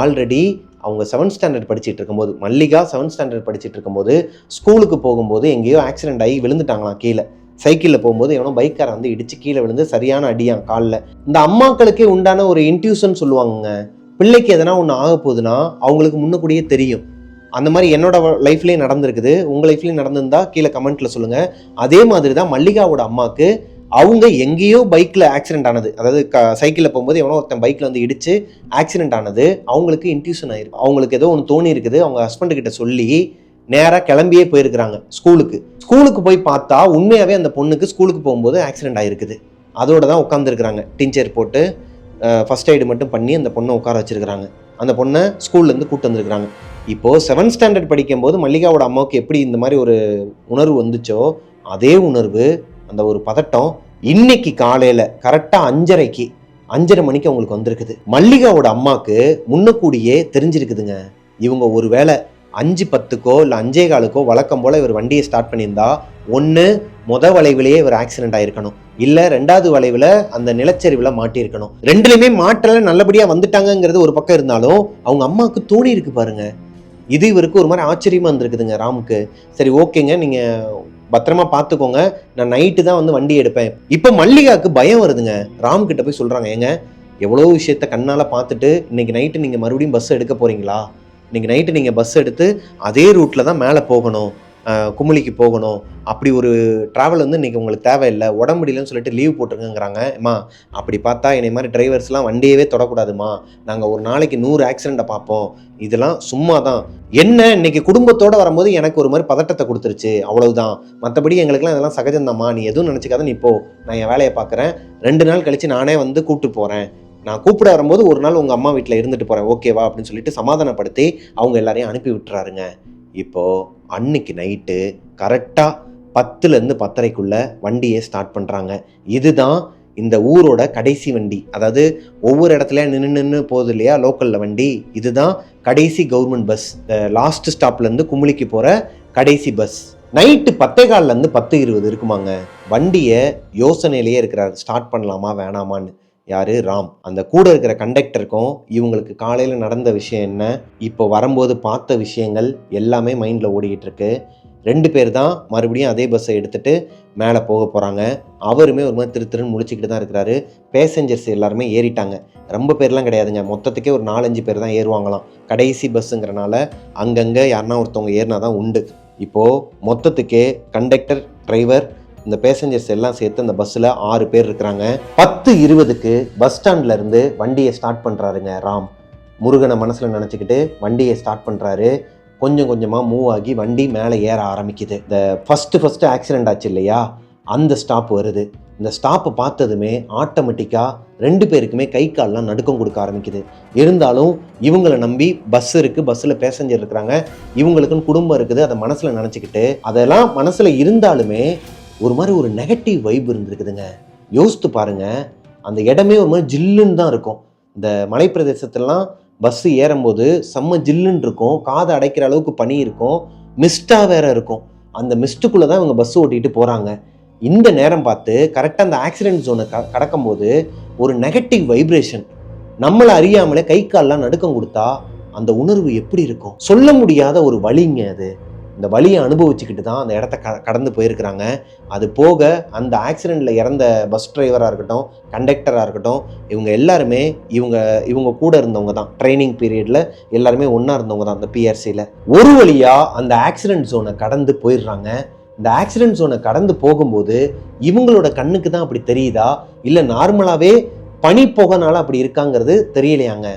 ஆல்ரெடி அவங்க 7th ஸ்டாண்டர்ட் படிச்சுட்டு இருக்கும்போது, மல்லிகா 7th ஸ்டாண்டர்ட் படிச்சுட்டு இருக்கும்போது ஸ்கூலுக்கு போகும்போது எங்கேயோ ஆக்சிடென்ட் ஆகி விழுந்துட்டாங்களாம் கீழே. சைக்கிளில் போகும்போது எவனோ பைக்காரை இடிச்சு கீழே விழுந்து சரியான அடியான் காலில். இந்த அம்மாக்களுக்கே உண்டான ஒரு இன்ட்யூஷன் சொல்லுவாங்க. பிள்ளைக்கு எதனா ஒன்று ஆக போகுதுன்னா அவங்களுக்கு முன்னக்கூடியே தெரியும். அந்த மாதிரி என்னோட லைஃப்லேயும் நடந்திருக்குது. உங்கள் லைஃப்லேயும் நடந்திருந்தா கீழே கமெண்ட்டில் சொல்லுங்கள். அதே மாதிரி தான் மல்லிகாவோட அம்மாவுக்கு அவங்க எங்கேயோ பைக்கில் ஆக்சிடென்ட் ஆனது, அதாவது சைக்கிளில் போகும்போது எவனோ ஒருத்தன் பைக்கில் வந்து இடித்து ஆக்சிடென்ட் ஆனது அவங்களுக்கு இன்ட்யூஷன் ஆயிருக்கு. அவங்களுக்கு ஏதோ ஒன்று தோணி இருக்குது. அவங்க ஹஸ்பண்ட் கிட்ட சொல்லி நேராக கிளம்பியே போயிருக்கிறாங்க ஸ்கூலுக்கு போய் பார்த்தா உண்மையாகவே அந்த பொண்ணுக்கு ஸ்கூலுக்கு போகும்போது ஆக்சிடென்ட் ஆகிருக்குது. அதோட தான் உட்காந்துருக்குறாங்க. டிஞ்சர் போட்டு ஃபர்ஸ்ட் எய்டு மட்டும் பண்ணி அந்த பொண்ணை உட்கார வச்சிருக்கிறாங்க. அந்த பொண்ணை ஸ்கூல்லேருந்து கூப்பிட்டு வந்திருக்கிறாங்க. இப்போது 7th ஸ்டாண்டர்ட் படிக்கும்போது மல்லிகாவோட அம்மாவுக்கு எப்படி இந்த மாதிரி ஒரு உணர்வு வந்துச்சோ அதே உணர்வு, அந்த ஒரு பதட்டம் இன்னைக்கு காலையில் கரெக்டாக 5:30 மணிக்கு அவங்களுக்கு வந்திருக்குது. மல்லிகாவோட அம்மாவுக்கு முன்னக்கூடியே தெரிஞ்சிருக்குதுங்க. இவங்க ஒரு வேளை 5:10 இல்லை 5:15 வழக்கம் போல் இவர் வண்டியை ஸ்டார்ட் பண்ணியிருந்தா ஒன்று வளைவிலேயே இவர் ஆக்சிடென்ட் ஆயிருக்கணும், இல்லை 2வது வளைவில் அந்த நிலச்சரிவில் மாட்டியிருக்கணும். ரெண்டுலையுமே மாற்றல நல்லபடியாக வந்துட்டாங்கிறது ஒரு பக்கம் இருந்தாலும் அவங்க அம்மாவுக்கு தோணி இருக்கு பாருங்க. இது இவருக்கு ஒரு மாதிரி ஆச்சரியமாக இருந்திருக்குதுங்க ராமுக்கு. சரி ஓகேங்க, நீங்கள் பத்திரமா பார்த்துக்கோங்க, நான் நைட்டு தான் வந்து வண்டி எடுப்பேன். இப்போ மல்லிகாவுக்கு பயம் வருதுங்க. ராம் கிட்ட போய் சொல்கிறாங்க, ஏங்க எவ்வளோ விஷயத்த கண்ணால் பார்த்துட்டு இன்னைக்கு நைட்டு நீங்கள் மறுபடியும் பஸ் எடுக்க போகிறீங்களா? இன்னைக்கு நைட்டு நீங்கள் பஸ் எடுத்து அதே ரூட்டில் தான் மேலே போகணும், குமுளிக்கு போகணும். அப்படி ஒரு ட்ராவல் வந்து இன்றைக்கி உங்களுக்கு தேவையில்லை, உடம்பு முடியலன்னு சொல்லிட்டு லீவ் போட்டுருங்கிறாங்க. அம்மா அப்படி பார்த்தா என்னை மாதிரி டிரைவர்ஸ்லாம் வண்டியவே தொடக்கூடாதுமா, நாங்கள் ஒரு நாளைக்கு 100 ஆக்சிடெண்ட்டை பார்ப்போம், இதெல்லாம் சும்மா தான். என்ன இன்னைக்கு குடும்பத்தோடு வரும்போது எனக்கு ஒரு மாதிரி பதட்டத்தை கொடுத்துருச்சு, அவ்வளவுதான். மற்றபடி எங்களுக்குலாம் இதெல்லாம் சகஜம்தாம்மா, நீ எதுவும் நினச்சிக்காத, நீ போ, நான் என் வேலையை பார்க்குறேன். 2 நாள் கழித்து நானே வந்து கூப்பிட்டு போகிறேன், நான் கூப்பிட வரும்போது ஒரு நாள் உங்கள் அம்மா வீட்டில் இருந்துட்டு போகிறேன், ஓகேவா அப்படின்னு சொல்லிட்டு சமாதானப்படுத்தி அவங்க எல்லாரையும் அனுப்பி விட்டுறாருங்க. இப்போது அன்னைக்கு நைட்டு கரெக்டாக 10லேருந்து 10:30 வண்டியை ஸ்டார்ட் பண்ணுறாங்க. இதுதான் இந்த ஊரோட கடைசி வண்டி. அதாவது ஒவ்வொரு இடத்துல நின்று போகுது இல்லையா லோக்கலில் வண்டி, இதுதான் கடைசி கவர்மெண்ட் பஸ், லாஸ்ட் ஸ்டாப்லேருந்து குமுளிக்கு போகிற கடைசி பஸ். நைட்டு 10:15லேருந்து 10:20 இருக்குமாங்க. வண்டியை யோசனையிலேயே இருக்கிறார், ஸ்டார்ட் பண்ணலாமா வேணாமான்னு. யாரு? ராம். அந்த கூட இருக்கிற கண்டக்டருக்கும் இவங்களுக்கு காலையில் நடந்த விஷயம் என்ன, இப்போ வரும்போது பார்த்த விஷயங்கள் எல்லாமே மைண்டில் ஓடிக்கிட்டு இருக்கு. 2 பேர் தான் மறுபடியும் அதே பஸ்ஸை எடுத்துகிட்டு மேலே போக போகிறாங்க. அவருமே ஒரு மாதிரி திருன்னு முழிச்சிக்கிட்டு தான் இருக்கிறாரு. பேசஞ்சர்ஸ் எல்லாருமே ஏறிட்டாங்க. ரொம்ப பேர்லாம் கிடையாதுங்க, மொத்தத்துக்கே ஒரு 4-5 பேர் தான் ஏறுவாங்களாம். கடைசி பஸ்ஸுங்கிறனால அங்கங்கே யாருன்னா ஒருத்தவங்க ஏறினா தான் உண்டு. இப்போது மொத்தத்துக்கே கண்டக்டர், டிரைவர், இந்த பேசஞ்சர்ஸ் எல்லாம் சேர்த்து அந்த பஸ்ஸில் 6 பேர் இருக்கிறாங்க. 10:20க்கு பஸ் ஸ்டாண்ட்ல இருந்து வண்டியை ஸ்டார்ட் பண்ணுறாருங்க ராம். முருகனை மனசில் நினச்சிக்கிட்டு வண்டியை ஸ்டார்ட் பண்ணுறாரு. கொஞ்சம் கொஞ்சமாக மூவ் ஆகி வண்டி மேலே ஏற ஆரம்பிக்குது. இந்த ஃபஸ்ட்டு ஆக்சிடென்ட் ஆச்சு இல்லையா, அந்த ஸ்டாப் வருது. இந்த ஸ்டாப்பை பார்த்ததுமே ஆட்டோமேட்டிக்காக 2 பேருக்குமே கை கால்லாம் நடுக்கம் கொடுக்க ஆரம்பிக்குது. இருந்தாலும் இவங்களை நம்பி பஸ் இருக்குது, பஸ்ஸில் பேசஞ்சர் இருக்கிறாங்க, இவங்களுக்குன்னு குடும்பம் இருக்குது, அதை மனசில் நினச்சிக்கிட்டு அதெல்லாம் மனசில் இருந்தாலுமே ஒரு மாதிரி ஒரு நெகட்டிவ் வைப் இருந்திருக்குதுங்க. யோசித்து பாருங்க, அந்த இடமே ஒரு மாதிரி ஜில்லுன்னு தான் இருக்கும். இந்த மலைப்பிரதேசத்துலாம் பஸ்ஸு ஏறும்போது செம்ம ஜில்லுன்னு இருக்கும், காதை அடைக்கிற அளவுக்கு பனி இருக்கும், மிஸ்டாக வேற இருக்கும். அந்த மிஸ்ட்டுக்குள்ளே தான் இவங்க பஸ் ஓட்டிகிட்டு போகிறாங்க. இந்த நேரம் பார்த்து கரெக்டாக அந்த ஆக்சிடென்ட் ஜோனை கடக்கும்போது ஒரு நெகட்டிவ் வைப்ரேஷன் நம்மளை அறியாமலே கை கால்லாம் நடுக்கம் கொடுத்தா அந்த உணர்வு எப்படி இருக்கும்? சொல்ல முடியாத ஒரு வலிங்க அது. இந்த வலியை அனுபவிச்சுக்கிட்டு தான் அந்த இடத்த கடந்து போயிருக்கிறாங்க. அது போக அந்த ஆக்சிடெண்ட்டில் இறந்த பஸ் டிரைவராக இருக்கட்டும், கண்டக்டராக இருக்கட்டும், இவங்க எல்லாருமே இவங்க கூட இருந்தவங்க தான். ட்ரைனிங் பீரியடில் எல்லாருமே ஒன்றா இருந்தவங்க தான் அந்த பிஆர்சியில். ஒரு வழியாக அந்த ஆக்சிடென்ட் ஜோனை கடந்து போயிடுறாங்க. இந்த ஆக்சிடென்ட் ஜோனை கடந்து போகும்போது இவங்களோட கண்ணுக்கு தான் அப்படி தெரியுதா, இல்லை நார்மலாகவே பனி போகனால அப்படி இருக்காங்கிறது தெரியலையாங்க.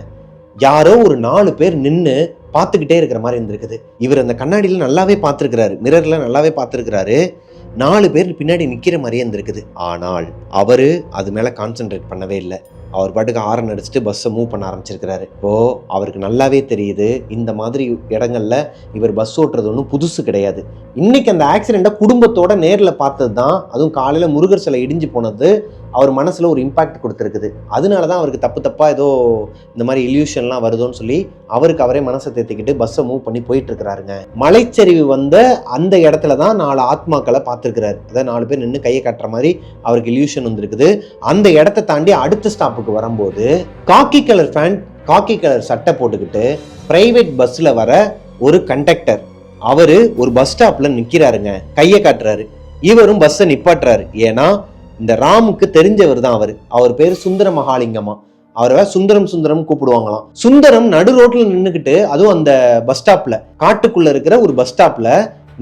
யாரோ ஒரு 4 பேர் நின்று பார்த்துக்கிட்டே இருக்கிற மாதிரி இருந்திருக்குது. இவர் அந்த கண்ணாடியில் நல்லாவே பார்த்துருக்கிறாரு, மிரரில் நல்லாவே பார்த்துருக்கிறாரு. 4 பேர் பின்னாடி நிற்கிற மாதிரியே இருந்திருக்குது. ஆனால் அவர் அது மேலே கான்சென்ட்ரேட் பண்ணவே இல்லை. அவர் பாட்டுக்கு ஹாரன் அடிச்சுட்டு பஸ்ஸை மூவ் பண்ண ஆரம்பிச்சிருக்கிறாரு. இப்போது அவருக்கு நல்லாவே தெரியுது, இந்த மாதிரி இடங்கள்ல இவர் பஸ் ஓட்டுறது ஒன்றும் புதுசு கிடையாது. இன்னைக்கு அந்த ஆக்சிடெண்ட்டை குடும்பத்தோட நேரில் பார்த்தது தான், அதுவும் காலையில் முருகர் சிலை இடிஞ்சு போனது அவர் மனசில் ஒரு இம்பாக்ட் கொடுத்துருக்குது. அதனால தான் அவருக்கு தப்பாக ஏதோ இந்த மாதிரி இல்யூஷன்லாம் வருதோன்னு சொல்லி அவரே மனசை தேத்திக்கிட்டு பஸ்ஸை மூவ் பண்ணி போயிட்டு இருக்கிறாருங்க. மலைச்சரிவு வந்த அந்த இடத்துல தான் 4 ஆத்மாக்களை பார்த்துருக்கிறாரு. அதாவது 4 பேர் நின்று கையை காட்டுற மாதிரி அவருக்கு இல்யூஷன் வந்துருக்குது. அந்த இடத்த தாண்டி அடுத்த ஸ்டாப்புக்கு வரும்போது காக்கி கலர் சட்டை போட்டுக்கிட்டு பிரைவேட் பஸ்ஸில் வர ஒரு கண்டக்டர், அவரு ஒரு பஸ் ஸ்டாப்ல நிற்கிறாருங்க, கையை காட்டுறாரு. இவரும் பஸ்ஸை நிப்பாட்டுறாரு. ஏன்னா இந்த ராமுக்கு தெரிஞ்சவர் தான் அவர் பேர் சுந்தர மகாலிங்கமா. அவரை சுந்தரம் சுந்தரம் கூப்பிடுவாங்களாம். சுந்தரம் நடு ரோட்ல நின்னுக்கிட்டு, அதுவும் அந்த பஸ் ஸ்டாப்ல, காட்டுக்குள்ள இருக்கிற ஒரு பஸ் ஸ்டாப்ல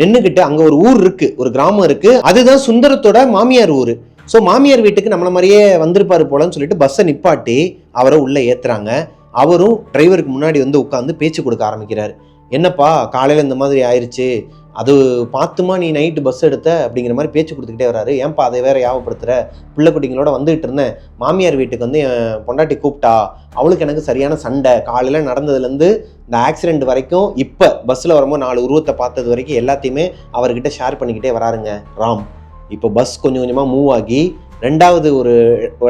நின்னுக்கிட்டு, அங்க ஒரு ஊர் இருக்கு, ஒரு கிராமம் இருக்கு, அதுதான் சுந்தரத்தோட மாமியார் ஊரு. ஸோ மாமியார் வீட்டுக்கு நம்மள மாதிரியே வந்திருப்பாரு போலன்னு சொல்லிட்டு பஸ்ஸை நிப்பாட்டி அவரை உள்ள ஏத்துறாங்க. அவரும் டிரைவருக்கு முன்னாடி வந்து உட்காந்து பேச்சு கொடுக்க ஆரம்பிக்கிறாரு. என்னப்பா காலையில இந்த மாதிரி ஆயிடுச்சு, அது பார்த்துமா நீ நைட்டு பஸ் எடுத்த அப்படிங்கிற மாதிரி பேச்சு கொடுத்துக்கிட்டே வராரு. ஏன்பா அதை வேற ஞாபகப்படுத்துற, பிள்ளை குட்டிங்களோட வந்துகிட்டு இருந்தேன், மாமியார் வீட்டுக்கு வந்து என் பொண்டாட்டி கூப்பிட்டா, அவளுக்கு எனக்கு சரியான சண்டை, காலையில் நடந்ததுலேருந்து இந்த ஆக்சிடென்ட் வரைக்கும், இப்போ பஸ்ஸில் வரும்போது 4 உருவத்தை பார்த்தது வரைக்கும் எல்லாத்தையுமே அவர்கிட்ட ஷேர் பண்ணிக்கிட்டே வராருங்க ராம். இப்போ பஸ் கொஞ்சம் கொஞ்சமாக மூவ் ஆகி 2வது ஒரு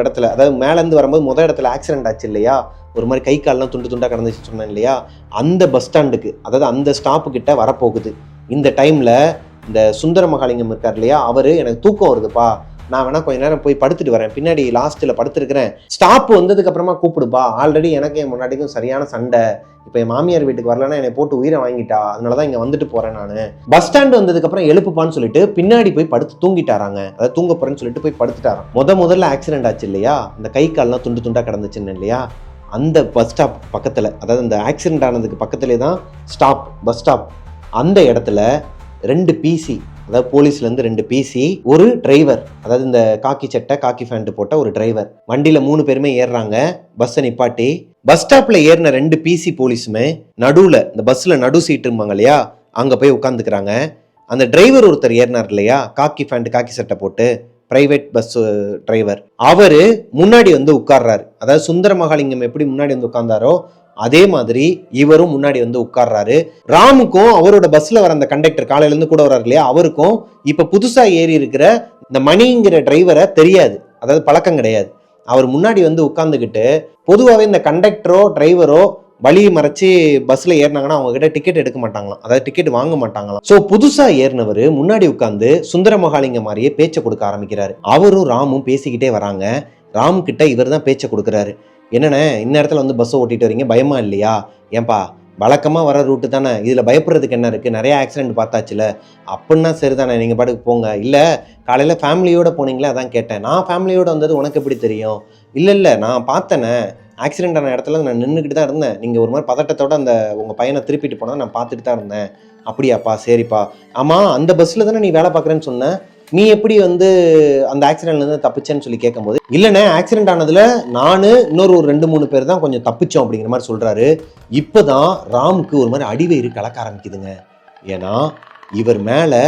இடத்துல, அதாவது மேலேருந்து வரும்போது முதல் இடத்துல ஆக்சிடென்ட் ஆச்சு இல்லையா, ஒரு மாதிரி கை கால்லாம் துண்டு துண்டாக கிடந்துச்சு சொன்னேன் இல்லையா, அந்த பஸ் ஸ்டாண்டுக்கு, அதாவது அந்த ஸ்டாப்பு கிட்ட வரப்போகுது. இந்த டைமில் இந்த சுந்தர மகாலிங்கம் இருக்கார் இல்லையா, அவர் எனக்கு தூக்கம் வருதுப்பா, நான் வேணா கொஞ்ச நேரம் போய் படுத்துட்டு வரேன், பின்னாடி லாஸ்ட்டில் படுத்துருக்கிறேன், ஸ்டாப் வந்ததுக்கு அப்புறமா கூப்பிடுப்பா, ஆல்ரெடி எனக்கு என் முன்னாடிக்கும் சரியான சண்டை, இப்போ என் மாமியார் வீட்டுக்கு வரலன்னா என்னை போட்டு உயிரை வாங்கிட்டா, அதனால தான் இங்கே வந்துட்டு போகிறேன் நான், பஸ் ஸ்டாண்டு வந்ததுக்கப்புறம் எழுப்புப்பான்னு சொல்லிட்டு பின்னாடி போய் படுத்து தூங்கிட்டாராங்க. அதாவது தூங்க போகிறேன்னு சொல்லிட்டு போய் படுத்துட்டாராம். முதல்ல ஆக்சிடென்ட் ஆச்சு இல்லையா, இந்த கை கால்லாம் துண்டு துண்டாக கிடந்துச்சுன்னு இல்லையா, அந்த பஸ் ஸ்டாப் பக்கத்தில், அதாவது அந்த ஆக்சிடென்ட் ஆனதுக்கு பக்கத்துலேயே தான் ஸ்டாப், பஸ் ஸ்டாப். அந்த இடத்துல 2 பிசி, அதாவது போலீஸ்லேருந்து 2 பிசி, ஒரு டிரைவர், அதாவது இந்த காக்கி சட்டை காக்கி ஃபேண்ட் போட்ட ஒரு டிரைவர், வண்டியில் 3 பேருமே ஏறுறாங்க. பஸ்ஸை நிப்பாட்டி பஸ் ஸ்டாப்பில் ஏறின 2 பிசி போலீஸுமே நடுவில், இந்த பஸ்ஸில் நடு சீட்டும்பாங்க இல்லையா, அங்கே போய் உட்காந்துக்கிறாங்க. அந்த டிரைவர் ஒருத்தர் ஏறினார் இல்லையா, காக்கி ஃபேண்ட் காக்கி சட்டை போட்டு, பிரைவேட் பஸ் டிரைவர், அவரு முன்னாடி வந்து உட்கார்றாரு. அதாவது சுந்தர மகாலிங்கம் எப்படி முன்னாடி வந்து உட்கார்ந்தாரோ அதே மாதிரி இவரும் முன்னாடி வந்து உட்கார்றாரு. ராமுக்கும் அவரோட பஸ்ல வர அந்த கண்டக்டர் காலையில இருந்து கூட வர்றாரு இல்லையா, அவருக்கும் இப்ப புதுசா ஏறி இருக்கிற இந்த மணிங்கிற டிரைவரை தெரியாது, அதாவது பழக்கம் கிடையாது. அவர் முன்னாடி வந்து உட்கார்ந்துக்கிட்டு, பொதுவாகவே இந்த கண்டக்டரோ டிரைவரோ வழியை மறைச்சு பஸ்ல ஏறினாங்கன்னா அவங்க கிட்ட டிக்கெட் எடுக்க மாட்டாங்களாம், அதாவது டிக்கெட் வாங்க மாட்டாங்களாம். சோ புதுசா ஏறினவர் முன்னாடி உட்கார்ந்து சுந்தர மகாலிங்கம் மாதிரியே பேச்சை கொடுக்க ஆரம்பிக்கிறாரு. அவரும் ராமும் பேசிக்கிட்டே வராங்க. ராம் கிட்ட இவர் தான் பேச்சை கொடுக்குறாரு. என்னண்ணே இந்த இடத்துல வந்து பஸ்ஸை ஓட்டிட்டு வரீங்க, பயமா இல்லையா, ஏன்பா வழக்கமாக வர ரூட்டு தானே, இதில் பயப்படுறதுக்கு என்ன இருக்குது, நிறைய ஆக்சிடென்ட் பார்த்தாச்சுல, அப்படின்னா சரிதானே, நீங்கள் பாட்டுக்கு போங்க. இல்லை காலையில் ஃபேமிலியோடு போனீங்களே அதான் கேட்டேன். நான் ஃபேமிலியோடு வந்தது உனக்கு எப்படி தெரியும்? இல்லை நான் பார்த்தேனே, ஆக்சிடென்ட் ஆன இடத்துல நான் நின்றுக்கிட்டு தான் இருந்தேன், நீங்கள் ஒரு மாதிரி பதட்டத்தோடு அந்த உங்கள் பையனை திருப்பிட்டு போனால் நான் பார்த்துட்டு தான் இருந்தேன். அப்படியாப்பா சரிப்பா, ஆமாம் அந்த பஸ்ஸில் தானே நீ வேலை பார்க்குறேன்னு சொன்ன, நீ எப்படி வந்து அந்த ஆக்சிடென்ட்லேருந்து தப்பிச்சேன்னு சொல்லி கேட்கும்போது, இல்லைண்ணே ஆக்சிடென்ட் ஆனதில் நான் இன்னொரு 2-3 பேர் தான் கொஞ்சம் தப்பிச்சோம் அப்படிங்கிற மாதிரி சொல்கிறாரு. இப்போ தான் ராமுக்கு ஒரு மாதிரி அடிவயிறு கலக்க ஆரம்பிக்குதுங்க. ஏன்னா இவர் மேலே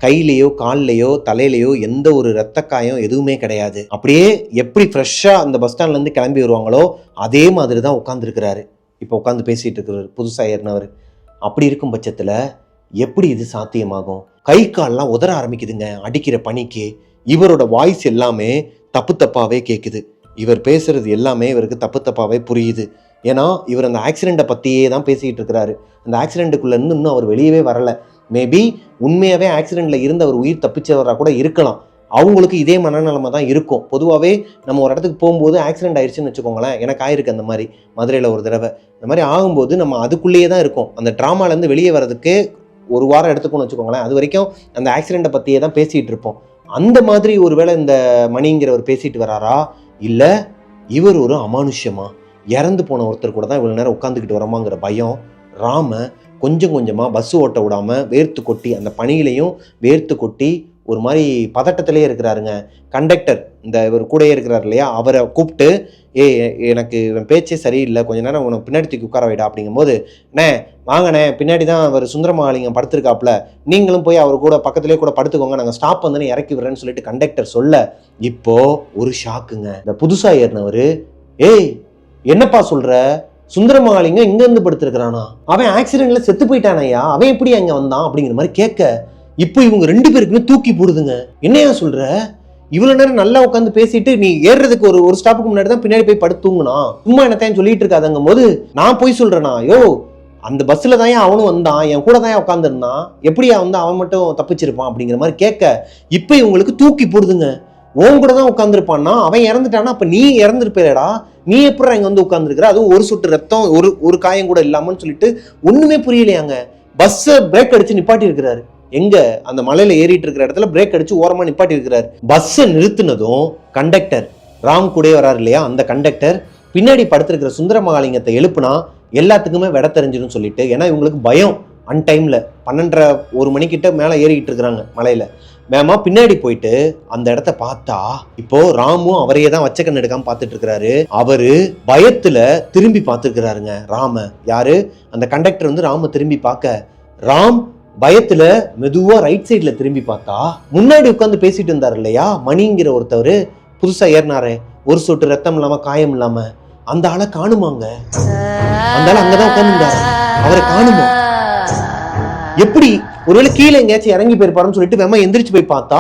கையிலையோ கால்லையோ தலையிலையோ எந்த ஒரு ரத்தக்காயம் எதுவுமே கிடையாது. அப்படியே எப்படி ஃப்ரெஷ்ஷாக அந்த பஸ் ஸ்டாண்ட்லேருந்து கிளம்பி வருவாங்களோ அதே மாதிரி தான் உட்காந்துருக்கிறாரு. இப்போ உட்காந்து பேசிகிட்டு இருக்கிறார் புதுசாக ஏறினவர். அப்படி இருக்கும் பட்சத்தில் எப்படி இது சாத்தியமாகும்? கை கால்லாம் உதற ஆரம்பிக்குதுங்க அடிக்கிற பனிக்கு. இவரோட வாய்ஸ் எல்லாமே தப்பு தப்பாவே கேட்குது. இவர் பேசுறது எல்லாமே இவருக்கு தப்பு தப்பாவே புரியுது. ஏன்னா இவர் அந்த ஆக்சிடெண்ட்டை பற்றியே தான் பேசிக்கிட்டு இருக்கிறாரு. அந்த ஆக்சிடென்ட்டுக்குள்ள இருந்து இன்னும் அவர் வெளியவே வரல. மேபி உண்மையாகவே ஆக்சிடெண்ட்டில் இருந்து அவர் உயிர் தப்பிச்சவராக கூட இருக்கலாம். அவங்களுக்கு இதே மனநிலைமை தான் இருக்கும். பொதுவாகவே நம்ம ஒரு இடத்துக்கு போகும்போது ஆக்சிடென்ட் ஆயிடுச்சுன்னு வச்சுக்கோங்களேன், எனக்கு ஆயிருக்கு அந்த மாதிரி மதுரையில் ஒரு தடவை. இந்த மாதிரி ஆகும்போது நம்ம அதுக்குள்ளேயே தான் இருக்கும். அந்த ட்ராமாலேருந்து வெளியே வர்றதுக்கு 1 வாரம் எடுத்துக்கோன்னு வச்சுக்கோங்களேன். அது வரைக்கும் அந்த ஆக்சிடெண்ட்டை பற்றியே தான் பேசிகிட்டு இருப்போம். அந்த மாதிரி ஒருவேளை இந்த மணிங்கிறவர் பேசிட்டு வராரா, இல்லை இவர் ஒரு அமானுஷ்யமா, இறந்து போன ஒருத்தர் கூட தான் இவ்வளோ நேரம் உட்காந்துக்கிட்டு வரமாங்கிற பயம் ராம கொஞ்சம் கொஞ்சமாக பஸ் ஓட்ட விடாமல் வேர்த்து கொட்டி, அந்த பணியிலையும் வேர்த்து கொட்டி ஒரு மாதிரி பதட்டத்திலே இருக்கிறாருங்க. கண்டக்டர் இந்த இவர் கூடயே இருக்கிறார் இல்லையா, அவரை கூப்பிட்டு, எனக்கு இவன் பேச்சே சரியில்லை, கொஞ்ச நேரம் உனக்கு பின்னாடி தூக்கி உட்கார வைடா அப்படிங்கும்போது, அண்ணே வாங்கண்ணே பின்னாடி தான் அவர் சுந்தரமகாலிங்கம் படுத்திருக்காப்புல, நீங்களும் போய் அவர் கூட பக்கத்துலேயே கூட படுத்துக்கோங்க, நாங்கள் ஸ்டாப் வந்து இறக்கி விடுறேன்னு சொல்லிட்டு கண்டக்டர் சொல்ல, இப்போ ஒரு ஷாக்குங்க. இந்த புதுசாக ஏறினவர், என்னப்பா சொல்ற, சுந்தரமகாலிங்கம் இங்கேருந்து படுத்திருக்கிறானா, அவன் ஆக்சிடென்ட்ல செத்து போயிட்டானையா, அவன் எப்படி அங்கே வந்தான் அப்படிங்கிற மாதிரி கேட்க, இப்போ இவங்க 2 பேருக்குமே தூக்கி போடுதுங்க. என்னையா சொல்ற, இவ்வளவு நேரம் நல்லா உட்காந்து பேசிட்டு நீ ஏறுறதுக்கு ஒரு ஸ்டாப்புக்கு முன்னாடி தான் பின்னாடி போய் படுத்துங்கண்ணா, சும்மா என்னத்தையும் சொல்லிட்டு இருக்காதங்கும் போது, நான் போய் சொல்றேனா, அந்த பஸ்ல தான் அவனும் வந்தான், என் கூட தான் உட்காந்துருந்தான், எப்படியா வந்து அவன் மட்டும் தப்பிச்சிருப்பான் அப்படிங்கிற மாதிரி கேட்க, இப்போ இவங்களுக்கு தூக்கி போடுதுங்க. உன் கூட தான் உட்காந்துருப்பான்னா அவன் இறந்துட்டானா, அப்ப நீ இறந்துருப்பேடா, நீ எப்படி இங்க வந்து உட்காந்துருக்கிற, அதுவும் ஒரு சொட்டு ரத்தம் ஒரு காயம் கூட இல்லாமன்னு சொல்லிட்டு ஒண்ணுமே புரியலையாங்க. பஸ்ஸை பிரேக் அடிச்சு நிப்பாட்டி இருக்கிறாரு. எங்க அந்த மலையில ஏறிட்டு இருக்கிற இடத்துல பிரேக் அடிச்சு ஓரமா நிப்பாட்டி இருக்கிறாரு. பஸ்ஸை நிறுத்தினதும் கண்டக்டர் ராம் கூட வராரு இல்லையா, அந்த கண்டக்டர் பின்னாடி படுத்திருக்கிற சுந்தரமகாலிங்கத்தை எழுப்புனா எல்லாத்துக்குமே விட தெரிஞ்சிடும் சொல்லிட்டு, ஏன்னா இவங்களுக்கு பயம். அன்டைம்ல 12:30 மணிக்கிட்ட மேலே ஏறிக்கிட்டு இருக்கிறாங்க மலையில. வேமா பின்னாடி போயிட்டு அந்த இடத்த பார்த்தா இப்போ ராமும் அவரையே தான் வச்ச கண்ணு எடுக்காம பார்த்துட்டு இருக்கிறாரு. அவரு பயத்துல திரும்பி பார்த்துருக்கிறாருங்க ராம. யாரு? அந்த கண்டக்டர் வந்து ராம திரும்பி பார்க்க, ராம் பயத்துல மெதுவா ரைட் சைட்ல திரும்பி பார்த்தா முன்னாடி உட்காந்து பேசிட்டு இருந்தாரு இல்லையா மணிங்கிற ஒருத்தவர், புதுசா ஏறினாரு, ஒரு சொட்டு ரத்தம் இல்லாம காயம் இல்லாம, அந்த ஆளை காணுமாங்க. அந்த ஆள் அங்கதான் உட்காந்துருந்தாரு, அவரை காணுமா? எப்படி? ஒருவேளை கீழே எங்கேயாச்சும் இறங்கி போயிருப்பாருன்னு சொல்லிட்டு வேமா எந்திரிச்சு போய் பார்த்தா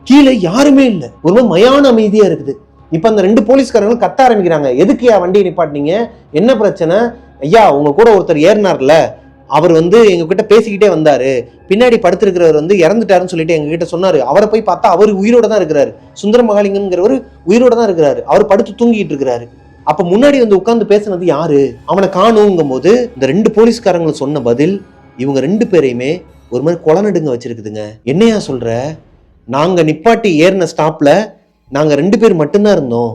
கீழே யாருமே இல்லை. ஒரு மயான அமைதியா இருக்குது. இப்ப அந்த 2 போலீஸ்காரங்களும் கத்த ஆரம்பிக்கிறாங்க, எதுக்கு வண்டியை நிப்பாட்டினீங்க, என்ன பிரச்சனை? ஐயா உங்க கூட ஒருத்தர் ஏறினார்ல, அவர் வந்து எங்க கிட்ட பேசிக்கிட்டே வந்தாரு, பின்னாடி படுத்திருக்கிறவர் வந்து இறந்துட்டாருன்னு சொல்லிட்டு எங்க கிட்ட சொன்னாரு. அவரை போய் பார்த்தா அவர் உயிரோட தான் இருக்கிறாரு, சுந்தரமகாலிங்கம்ங்கிறவர் உயிரோட தான் இருக்கிறாரு, அவர் படுத்து தூங்கிட்டு இருக்கிறாரு. அப்ப முன்னாடி வந்து உட்கார்ந்து பேசுனது யாரு? அவனை காணுங்கும் போது இந்த 2 போலீஸ்காரங்களும் சொன்ன பதில் இவங்க 2 பேரையுமே ஒரு மாதிரி கொலநடுங்க வச்சிருக்குதுங்க. என்னையா சொல்ற? நாங்க நிப்பாட்டி ஏறின ஸ்டாப்ல நாங்க 2 பேர் மட்டும்தான் இருந்தோம்,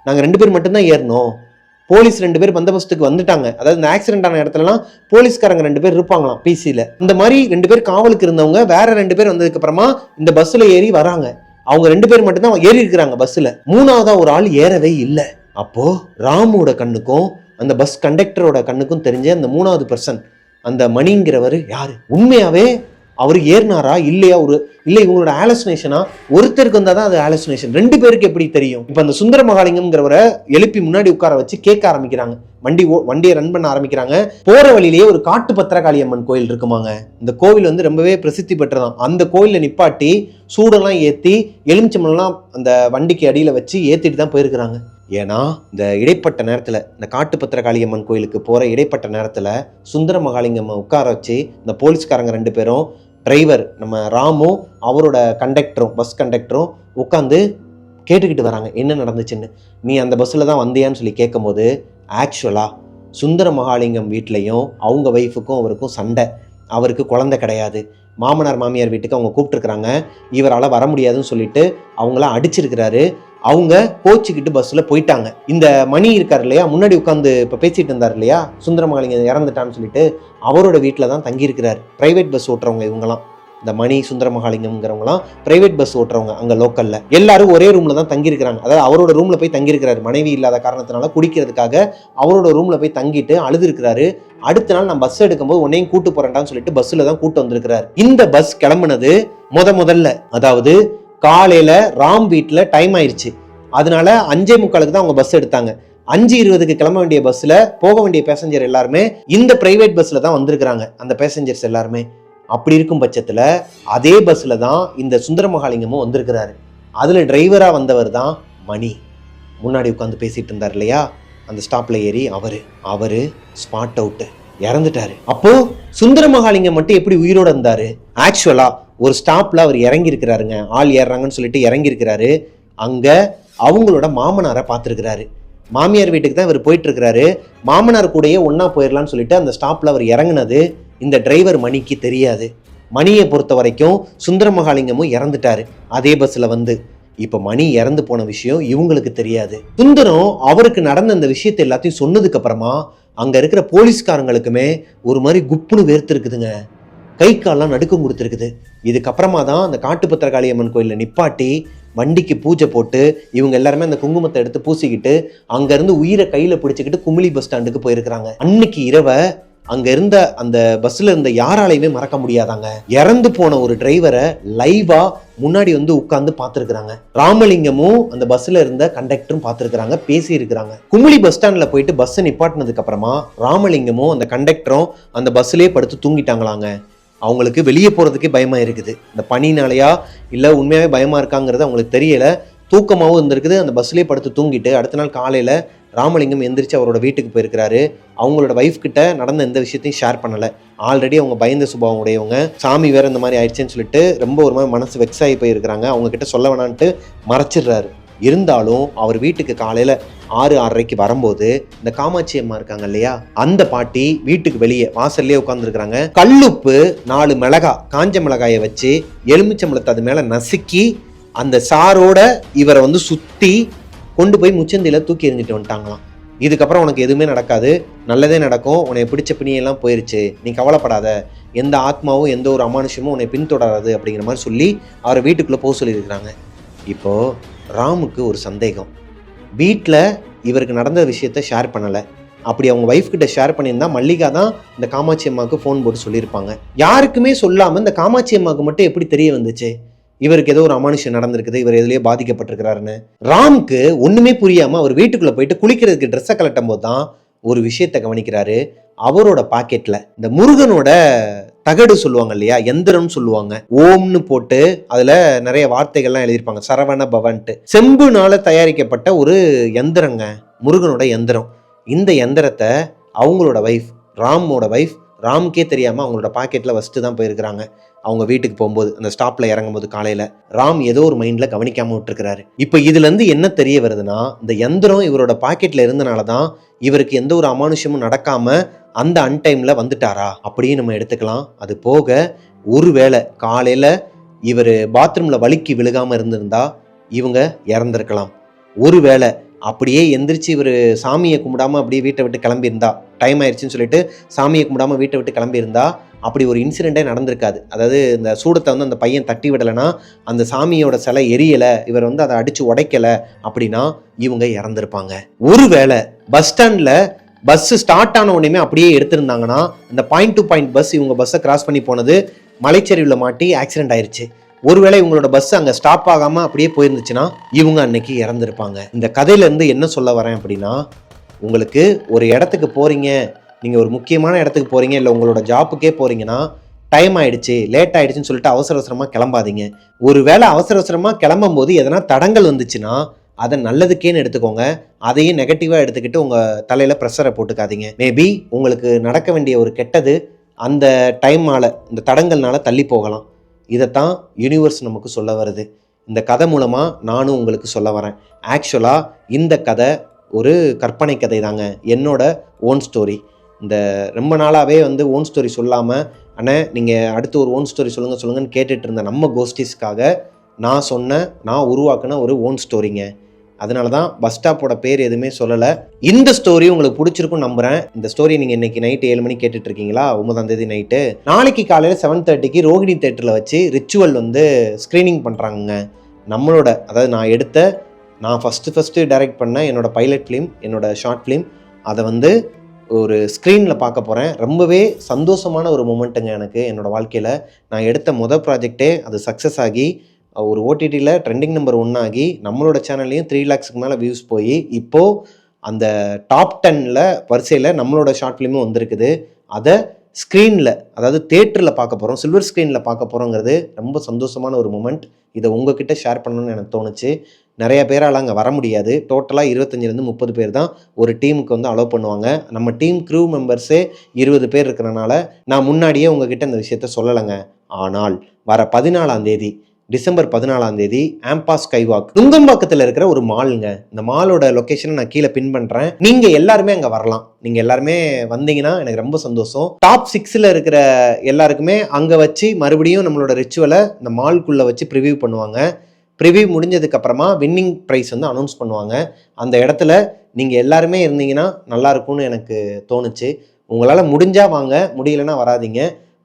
நாங்க 2 பேர் மட்டும்தான் ஏறினோம். போலீஸ் 2 பேர் பந்தோபஸ்துக்கு வந்துட்டாங்க. அதாவது இந்த ஆக்சிடென்ட் ஆன இடத்துலலாம் போலீஸ்காரங்க 2 பேர் இருப்பாங்களாம் பிசில. இந்த மாதிரி 2 பேர் காவலுக்கு இருந்தவங்க வேற 2 பேர் வந்ததுக்கு அப்புறமா இந்த பஸ்ல ஏறி வராங்க. அவங்க 2 பேர் மட்டும்தான் ஏறி இருக்கிறாங்க பஸ்ல. 3ஆவதா ஒரு ஆள் ஏறவே இல்லை. அப்போ ராமோட கண்ணுக்கும் அந்த பஸ் கண்டக்டரோட கண்ணுக்கும் தெரிஞ்ச அந்த 3வது பர்சன் அந்த மணிங்கிறவர் யாரு? உண்மையாவே அவரு ஏறினாரா இல்லையா? இல்ல இவங்களோட ஆலோசினேஷனா? ஒருத்தருக்கு வந்தாதான் அது ஆலோசினேஷன், 2 பேருக்கு எப்படி தெரியும்? இப்ப அந்த சுந்தரமகாலிங்கம்ங்கிறவரை எழுப்பி முன்னாடி உட்கார வச்சு கேட்க ஆரம்பிக்கிறாங்க, வண்டியை ரன் பண்ண ஆரம்பிக்கிறாங்க. போற வழியிலேயே ஒரு காட்டு பத்திரகாளியம்மன் கோயில் இருக்குமாங்க. இந்த கோவில் வந்து ரொம்பவே பிரசித்தி பெற்றதான். அந்த கோயில நிப்பாட்டி சூடெல்லாம் ஏத்தி எலுமிச்சம்பழம்லாம் அந்த வண்டிக்கு அடியில வச்சு ஏத்திட்டு தான் போயிருக்கிறாங்க. ஏன்னா இந்த இடைப்பட்ட நேரத்துல, இந்த காட்டு பத்திரகாளியம்மன் கோயிலுக்கு போற இடைப்பட்ட நேரத்துல சுந்தரமகாலிங்கம்மா உட்கார வச்சு இந்த போலீஸ்காரங்க 2 பேரும், டிரைவர் நம்ம ராமும் அவரோட கண்டக்டரும், பஸ் கண்டக்டரும் உட்காந்து கேட்டுக்கிட்டு வராங்க என்ன நடந்துச்சுன்னு. நீ அந்த பஸ்ஸில் தான் வந்தியான்னு சொல்லி கேட்கும்போது, ஆக்சுவலாக சுந்தரமகாலிங்கம் வீட்லேயும் அவங்க ஒய்ஃபுக்கும் அவருக்கும் சண்டை. அவருக்கு குழந்தை கிடையாது. மாமனார் மாமியார் வீட்டுக்கு அவங்க கூப்பிட்டுருக்குறாங்க. இவரால் வர முடியாதுன்னு சொல்லிட்டு அவங்களாம் அடிச்சிருக்கிறாரு. அவங்க கோச்சிக்கிட்டு பஸ்ஸில் போயிட்டாங்க. இந்த மணி இருக்கார் இல்லையா, முன்னாடி உட்காந்து இப்போ பேசிட்டு இருந்தார் இல்லையா, சுந்தரமகாலிங்கம் இறந்துட்டான்னு சொல்லிட்டு அவரோட வீட்டில் தான் தங்கியிருக்கிறார். ப்ரைவேட் பஸ் ஓட்டுறவங்க இவங்களாம், இந்த மணி சுந்தரமகாலிங்கம்ங்கிறவங்களாம் ப்ரைவேட் பஸ் ஓட்டுறவங்க அங்கே லோக்கலில். எல்லாரும் ஒரே ரூமில் தான் தங்கியிருக்கிறாங்க. அதாவது அவரோட ரூமில் போய் தங்கியிருக்கிறாரு. மனைவி இல்லாத காரணத்தினால குடிக்கிறதுக்காக அவரோட ரூமில் போய் தங்கிட்டு அழுதுருக்கிறாரு. அடுத்த நாள் நான் பஸ் எடுக்கும்போது உன்னையும் கூட்டு போறேன்டான்னு சொல்லிட்டு பஸ்ஸில் தான் கூட்டு வந்திருக்கிறாரு. இந்த பஸ் கிளம்புனது முதல்ல, அதாவது காலையில ராம் வீட்டில் டைம் ஆயிடுச்சு. அதனால 5:45 தான் அவங்க பஸ் எடுத்தாங்க. 5:20 கிளம்ப வேண்டிய பஸ்ல போக வேண்டிய பேசஞ்சர் எல்லாருமே இந்த பிரைவேட் பஸ்ல தான் வந்திருக்கிறாங்க, அந்த பேசஞ்சர்ஸ் எல்லாருமே. அப்படி இருக்கும் பட்சத்துல அதே பஸ்ல தான் இந்த சுந்தரமகாலிங்கமும் வந்திருக்கிறாரு. அதுல டிரைவரா வந்தவர் தான் மணி. முன்னாடி உட்காந்து பேசிட்டு இருந்தார் இல்லையா, அந்த ஸ்டாப்ல ஏறி அவரு ஸ்பாட் அவுட், இறந்துட்டாரு. அப்போ சுந்தரமகாலிங்கம் மட்டும் எப்படி உயிரோட இருந்தாரு? ஆக்சுவலா ஒரு ஸ்டாப்ல அவர் இறங்கி இருக்கிறாருங்க, ஆள் ஏறாங்கன்னு சொல்லிட்டு இறங்கி இருக்கிறாரு. அங்க அவங்களோட மாமனாரை பார்த்துருக்கிறாரு. மாமியார் வீட்டுக்கு தான் இவர் போயிட்டு இருக்கிறாரு. மாமனார் கூடயே ஒன்னா போயிடலான்னு சொல்லிட்டு அந்த ஸ்டாப்ல அவர் இறங்குனது இந்த டிரைவர் மணிக்கு தெரியாது. மணியை பொறுத்த வரைக்கும் சுந்தரமகாலிங்கமும் இறந்துட்டாரு அதே பஸ்ல வந்து. இப்ப மணி இறந்து போன விஷயம் இவங்களுக்கு தெரியாது. சுந்தரம் அவருக்கு நடந்த அந்த விஷயத்தை எல்லாத்தையும் சொன்னதுக்கு அப்புறமா அங்க இருக்கிற போலீஸ்காரங்களுக்குமே ஒரு மாதிரி குப்புன்னு வேர்த்து இருக்குதுங்க, கை கால்லாம் நடுக்கம் கொடுத்துருக்குது. இதுக்கப்புறமா தான் அந்த காட்டு பத்திரகாளியம்மன் கோயிலில் நிப்பாட்டி வண்டிக்கு பூஜை போட்டு இவங்க எல்லாருமே அந்த குங்குமத்தை எடுத்து பூசிக்கிட்டு அங்கேருந்து உயிரை கையில் பிடிச்சிக்கிட்டு குமிளி பஸ் ஸ்டாண்டுக்கு போயிருக்கிறாங்க. அன்னைக்கு இரவை அங்க இருந்த அந்த பஸ்ல இருந்த யாராலையுமே மறக்க முடியாதாங்க. இறந்து போன ஒரு டிரைவரை லைவா முன்னாடி வந்து உட்கார்ந்து பார்த்துருக்காங்க. ராமலிங்கமும் அந்த பஸ்ல இருந்த கண்டக்டரும் பார்த்துருக்காங்க, பேசி இருக்கிறாங்க. குமுளி பஸ் ஸ்டாண்ட்ல போயிட்டு பஸ் நிப்பாட்டினதுக்கு அப்புறமா ராமலிங்கமும் அந்த கண்டக்டரும் அந்த பஸ்லயே படுத்து தூங்கிட்டாங்களாங்க. அவங்களுக்கு வெளியே போறதுக்கே பயமா இருக்குது. இந்த பனினாலையா இல்ல உண்மையாவே பயமா இருக்காங்கிறது அவங்களுக்கு தெரியல. தூக்கமாகவும் இருந்திருக்குது. அந்த பஸ்லேயே படுத்து தூங்கிட்டு அடுத்த நாள் காலையில ராமலிங்கம் எந்திரிச்சு அவரோட வீட்டுக்கு போயிருக்கிறாரு. அவங்களோட வைஃப் கிட்ட நடந்த எந்த விஷயத்தையும் ஷேர் பண்ணலை. ஆல்ரெடி அவங்க பயந்த சுபாவம் உடையவங்க, சாமி வேற இந்த மாதிரி ஆயிடுச்சுன்னு சொல்லிட்டு ரொம்ப ஒரு மாதிரி மனசு வெக்ஸ் ஆகி போயிருக்கிறாங்க. அவங்க கிட்ட சொல்ல வேணான்ட்டு மறைச்சிடுறாரு. இருந்தாலும் அவர் வீட்டுக்கு காலையில 6-6:30 வரும்போது இந்த காமாட்சி அம்மா இருக்காங்க இல்லையா, அந்த பாட்டி வீட்டுக்கு வெளியே வாசல்லே உட்காந்துருக்காங்க. கல்லுப்பு 4 மிளகாய், காஞ்ச மிளகாயை வச்சு எலுமிச்சம்பழத்தை அது மேல நசுக்கி அந்த சாரோட இவரை வந்து சுத்தி கொண்டு போய் முச்சந்தில தூக்கி எறிஞ்சிட்டு வந்துட்டாங்களாம். இதுக்கப்புறம் உனக்கு எதுவுமே நடக்காது, நல்லதே நடக்கும், உன்னை பிடிச்ச பிணியெல்லாம் போயிருச்சு, நீ கவலைப்படாத, எந்த ஆத்மாவும் எந்த ஒரு அமானுஷமும் உன்னை பின்தொடராது அப்படிங்கிற மாதிரி சொல்லி அவரை வீட்டுக்குள்ளே போக சொல்லியிருக்கிறாங்க. இப்போது ராமுக்கு ஒரு சந்தேகம். வீட்டில் இவருக்கு நடந்த விஷயத்த ஷேர் பண்ணலை. அப்படி அவங்க ஒய்ஃப் கிட்ட ஷேர் பண்ணியிருந்தா மல்லிகா தான் இந்த காமாட்சி அம்மாவுக்கு ஃபோன் போட்டு சொல்லியிருப்பாங்க. யாருக்குமே சொல்லாமல் இந்த காமாட்சி அம்மாவுக்கு மட்டும் எப்படி தெரிய வந்துச்சு இவருக்கு ஏதோ ஒரு அமானுஷம் நடந்திருக்குது, இவர் எதுலேயே பாதிக்கப்பட்டிருக்கிறாருன்னு? ராம்க்கு ஒன்றுமே புரியாமல் அவர் வீட்டுக்குள்ளே போயிட்டு குளிக்கிறதுக்கு ட்ரெஸ்ஸை கலட்டும் போது தான் ஒரு விஷயத்தை கவனிக்கிறாரு. அவரோட பாக்கெட்டில் இந்த முருகனோட தகடு சொல்லுவாங்க இல்லையா, எந்திரம்னு சொல்லுவாங்க, ஓம்னு போட்டு அதில் நிறைய வார்த்தைகள்லாம் எழுதியிருப்பாங்க, சரவண பவன்ட்டு. செம்புனால தயாரிக்கப்பட்ட ஒரு எந்திரங்க, முருகனோட எந்திரம். இந்த எந்திரத்தை அவங்களோட ஒய்ஃப், ராமோட ஒய்ஃப், ராமுக்கே தெரியாமல் அவங்களோட பாக்கெட்டில் வச்சுட்டு தான் போயிருக்கிறாங்க. அவங்க வீட்டுக்கு போகும்போது அந்த ஸ்டாப்பில் இறங்கும்போது காலையில் ராம் ஏதோ ஒரு மைண்டில் கவனிக்காமல் விட்டுருக்கிறாரு. இப்போ இதுலேருந்து என்ன தெரிய வருதுன்னா, இந்த எந்திரம் இவரோட பாக்கெட்டில் இருந்தனால தான் இவருக்கு எந்த ஒரு அமானுஷமும் நடக்காமல் அந்த அன்டைமில் வந்துட்டாரா அப்படின்னு நம்ம எடுத்துக்கலாம். அது போக ஒருவேளை காலையில் இவர் பாத்ரூமில் வலிக்கு விழுகாமல் இருந்திருந்தா இவங்க இறந்துருக்கலாம். ஒருவேளை அப்படியே எந்திரிச்சு இவர் சாமியை கும்பிடாமல் அப்படியே வீட்டை விட்டு கிளம்பியிருந்தா, டைம் ஆயிடுச்சுன்னு சொல்லிட்டு சாமியை கும்பிடாமல் வீட்டை விட்டு கிளம்பியிருந்தா அப்படி ஒரு இன்சிடெண்ட்டே நடந்திருக்காது. அதாவது இந்த சூடத்தை வந்து அந்த பையன் தட்டி விடலைன்னா, அந்த சாமியோட சிலை எரியலை, இவர் வந்து அதை அடித்து உடைக்கலை அப்படின்னா இவங்க இறந்துருப்பாங்க. ஒருவேளை பஸ் ஸ்டாண்டில் பஸ்ஸு ஸ்டார்ட் ஆன உடனே அப்படியே எடுத்திருந்தாங்கன்னா, இந்த பாயிண்ட் டு பாயிண்ட் பஸ் இவங்க பஸ்ஸை கிராஸ் பண்ணி போனது மலைச்சரிவில் மாட்டி ஆக்சிடென்ட் ஆயிடுச்சு. ஒருவேளை இவங்களோட பஸ் அங்கே ஸ்டாப் ஆகாமல் அப்படியே போயிருந்துச்சுன்னா இவங்க அன்னைக்கு இறந்துருப்பாங்க. இந்த கதையிலேருந்து என்ன சொல்ல வரேன் அப்படின்னா, உங்களுக்கு ஒரு இடத்துக்கு போகிறீங்க, நீங்கள் ஒரு முக்கியமான இடத்துக்கு போகிறீங்க, இல்லை உங்களோட ஜாப்புக்கே போகிறீங்கன்னா டைம் ஆகிடுச்சு, லேட் ஆகிடுச்சின்னு சொல்லிட்டு அவசர அவசரமாக கிளம்பாதீங்க. ஒரு வேளை அவசர அவசரமாக கிளம்பும் போது எதனா தடங்கள் வந்துச்சுன்னா அதை நல்லதுக்கேன்னு எடுத்துக்கோங்க. அதையும் நெகட்டிவாக எடுத்துக்கிட்டு உங்கள் தலையில் ப்ரெஷரை போட்டுக்காதீங்க. மேபி உங்களுக்கு நடக்க வேண்டிய ஒரு கெட்டது அந்த டைம்னால, இந்த தடங்கள்னால தள்ளி போகலாம். இதைத்தான் யூனிவர்ஸ் நமக்கு சொல்ல வருது. இந்த கதை மூலமாக நானும் உங்களுக்கு சொல்ல வரேன். ஆக்சுவலாக இந்த கதை ஒரு கற்பனை கதை தாங்க, என்னோட ஓன் ஸ்டோரி. இந்த ரொம்ப நாளாகவே வந்து ஓன் ஸ்டோரி சொல்லாமல், அண்ணே நீங்கள் அடுத்து ஒரு ஓன் ஸ்டோரி சொல்லுங்கன்னு கேட்டுட்டு இருந்த நம்ம கோஸ்டிஸ்க்காக நான் உருவாக்கின ஒரு ஓன் ஸ்டோரிங்க. அதனால தான் பஸ் ஸ்டாப்போட பேர் எதுவுமே சொல்லலை. இந்த ஸ்டோரி உங்களுக்கு பிடிச்சிருக்குன்னு நம்புகிறேன். இந்த ஸ்டோரி நீங்கள் இன்றைக்கி நைட்டு 7 மணிக்கு கேட்டுட்ருக்கீங்களா, 9ஆம் தேதி நைட்டு. நாளைக்கு காலையில் 7:30க்கு ரோஹிணி தேட்டரில் வச்சு ரிச்சுவல் வந்து ஸ்க்ரீனிங் பண்ணுறாங்க. நம்மளோட, அதாவது நான் ஃபஸ்ட்டு டைரக்ட் பண்ண என்னோட பைலட் ஃபிலிம், என்னோட ஷார்ட் ஃபிலிம், அதை வந்து ஒரு ஸ்க்ரீனில் பார்க்க போகிறேன். ரொம்பவே சந்தோஷமான ஒரு மூமெண்ட்டுங்க எனக்கு என்னோடய வாழ்க்கையில். நான் எடுத்த ப்ராஜெக்டே அது சக்ஸஸ் ஆகி ஒரு ஓடிடியில் ட்ரெண்டிங் நம்பர் 1 ஆகி நம்மளோட சேனல்லையும் 3 lakhsக்கு மேலே வியூஸ் போய் இப்போது அந்த டாப் 10ல் வரிசையில் நம்மளோட ஷார்ட் ஃபிலிமும் வந்திருக்குது. அதை ஸ்க்ரீனில், அதாவது தேட்டரில் பார்க்க போகிறோம், சில்வர் ஸ்க்ரீனில் பார்க்க போகிறோங்கிறது ரொம்ப சந்தோஷமான ஒரு மூமெண்ட். இதை உங்ககிட்ட ஷேர் பண்ணணும்னு எனக்கு தோணுச்சு. நிறைய பேரால் அங்கே வர முடியாது. டோட்டலாக 25-30 பேர் தான் ஒரு டீமுக்கு வந்து அலோவ் பண்ணுவாங்க. நம்ம டீம் க்ரூ மெம்பர்ஸே 20 பேர் இருக்கிறனால நான் முன்னாடியே உங்ககிட்ட இந்த விஷயத்த சொல்லலைங்க. ஆனால் வர 14ஆம் தேதி, டிசம்பர் 14ஆம் தேதி ஆம்பா ஸ்கைவாக் நுங்கம்பாக்கத்தில் இருக்கிற ஒரு மாலுங்க. இந்த மாலோட லொக்கேஷனை நான் கீழே பின் பண்ணுறேன். நீங்கள் எல்லாருமே அங்கே வரலாம். நீங்கள் எல்லாருமே வந்தீங்கன்னா எனக்கு ரொம்ப சந்தோஷம். டாப் 6ல் இருக்கிற எல்லாருக்குமே அங்கே வச்சு மறுபடியும் நம்மளோட ரிச்சுவலை இந்த மால்குள்ளே வச்சு ப்ரிவியூ பண்ணுவாங்க. ப்ரிவியூ முடிஞ்சதுக்கப்புறமா வின்னிங் ப்ரைஸ் வந்து அனௌன்ஸ் பண்ணுவாங்க. அந்த இடத்துல நீங்கள் எல்லாருமே இருந்தீங்கன்னா நல்லாயிருக்கும்னு எனக்கு தோணுச்சு. உங்களால் முடிஞ்சால் வாங்க, முடியலைன்னா வராதிங்க.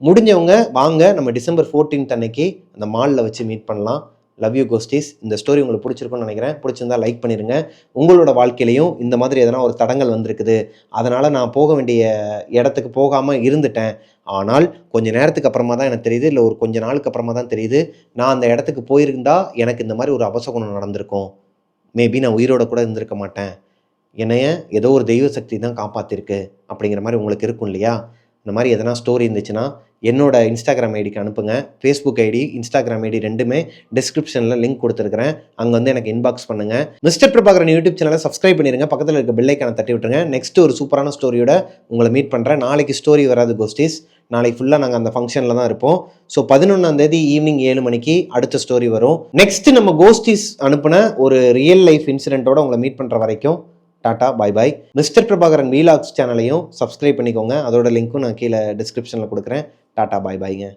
முடிஞ்சவங்க வாங்க, நம்ம டிசம்பர் 14th அன்னைக்கு அந்த மாலில் வச்சு மீட் பண்ணலாம். Love you ghost is. இந்த ஸ்டோரி உங்களுக்கு பிடிச்சிருக்குன்னு நினைக்கிறேன். பிடிச்சிருந்தா லைக் பண்ணிடுங்க. உங்களோட வாழ்க்கையிலையும் இந்த மாதிரி எதனா ஒரு தடங்கள் வந்திருக்குது, அதனால் நான் போக வேண்டிய இடத்துக்கு போகாமல் இருந்துட்டேன், ஆனால் கொஞ்சம் நேரத்துக்கு அப்புறமா தான் எனக்கு தெரியுது, இல்லை ஒரு கொஞ்ச நாளுக்கு அப்புறமா தான் தெரியுது, நான் அந்த இடத்துக்கு போயிருந்தா எனக்கு இந்த மாதிரி ஒரு அபசகுணம் நடந்திருக்கும், மேபி நான் உயிரோட கூட இருந்திருக்க மாட்டேன், என்னைய ஏதோ ஒரு தெய்வ சக்தி தான் காப்பாற்றிருக்கு அப்படிங்கிற மாதிரி உங்களுக்கு இருக்கும் இல்லையா? இந்த மாதிரி எதனா ஸ்டோரி இருந்துச்சுன்னா என்னோட இன்ஸ்டாகிராம் ஐடிக்கு அனுப்புங்க. ஃபேஸ்புக் ஐடி, இன்ஸ்டாகிராம் ஐடி ரெண்டுமே டிஸ்கிரிப்ஷனில் லிங்க் கொடுத்துருக்கிறேன். அங்கே வந்து எனக்கு இன்பாக்ஸ் பண்ணுங்கள். மிஸ்டர் பிரபாகரன் யூடியூப் சேனலை சப்ஸ்கிரைப் பண்ணிடுங்க. பக்கத்தில் இருக்க பெல் ஐக்கானை தட்டி விட்டுருங்க. நெக்ஸ்ட் ஒரு சூப்பரான ஸ்டோரியோட உங்களை மீட் பண்ணுறேன். நாளைக்கு ஸ்டோரி வராது கோஸ்டிஸ். நாளைக்கு ஃபுல்லாக நாங்கள் அந்த ஃபங்க்ஷனில் தான் இருப்போம். ஸோ 11ஆம் தேதி ஈவினிங் 7 மணிக்கு அடுத்த ஸ்டோரி வரும். நெக்ஸ்ட் நம்ம கோஸ்டிஸ் அனுப்பின ஒரு ரியல் லைஃப் இன்சிடென்ட்டோட உங்களை மீட் பண்ணுற வரைக்கும் டாட்டா, பாய் பாய். மிஸ்டர் பிரபாகரன் வீலாக்ஸ் சேனலையும் சப்ஸ்கிரைப் பண்ணிக்கோங்க. அதோட லிங்க்கும் நான் கீழே டிஸ்கிரிப்ஷனில் கொடுக்குறேன். டாட்டா, பாய் பாய்ங்க.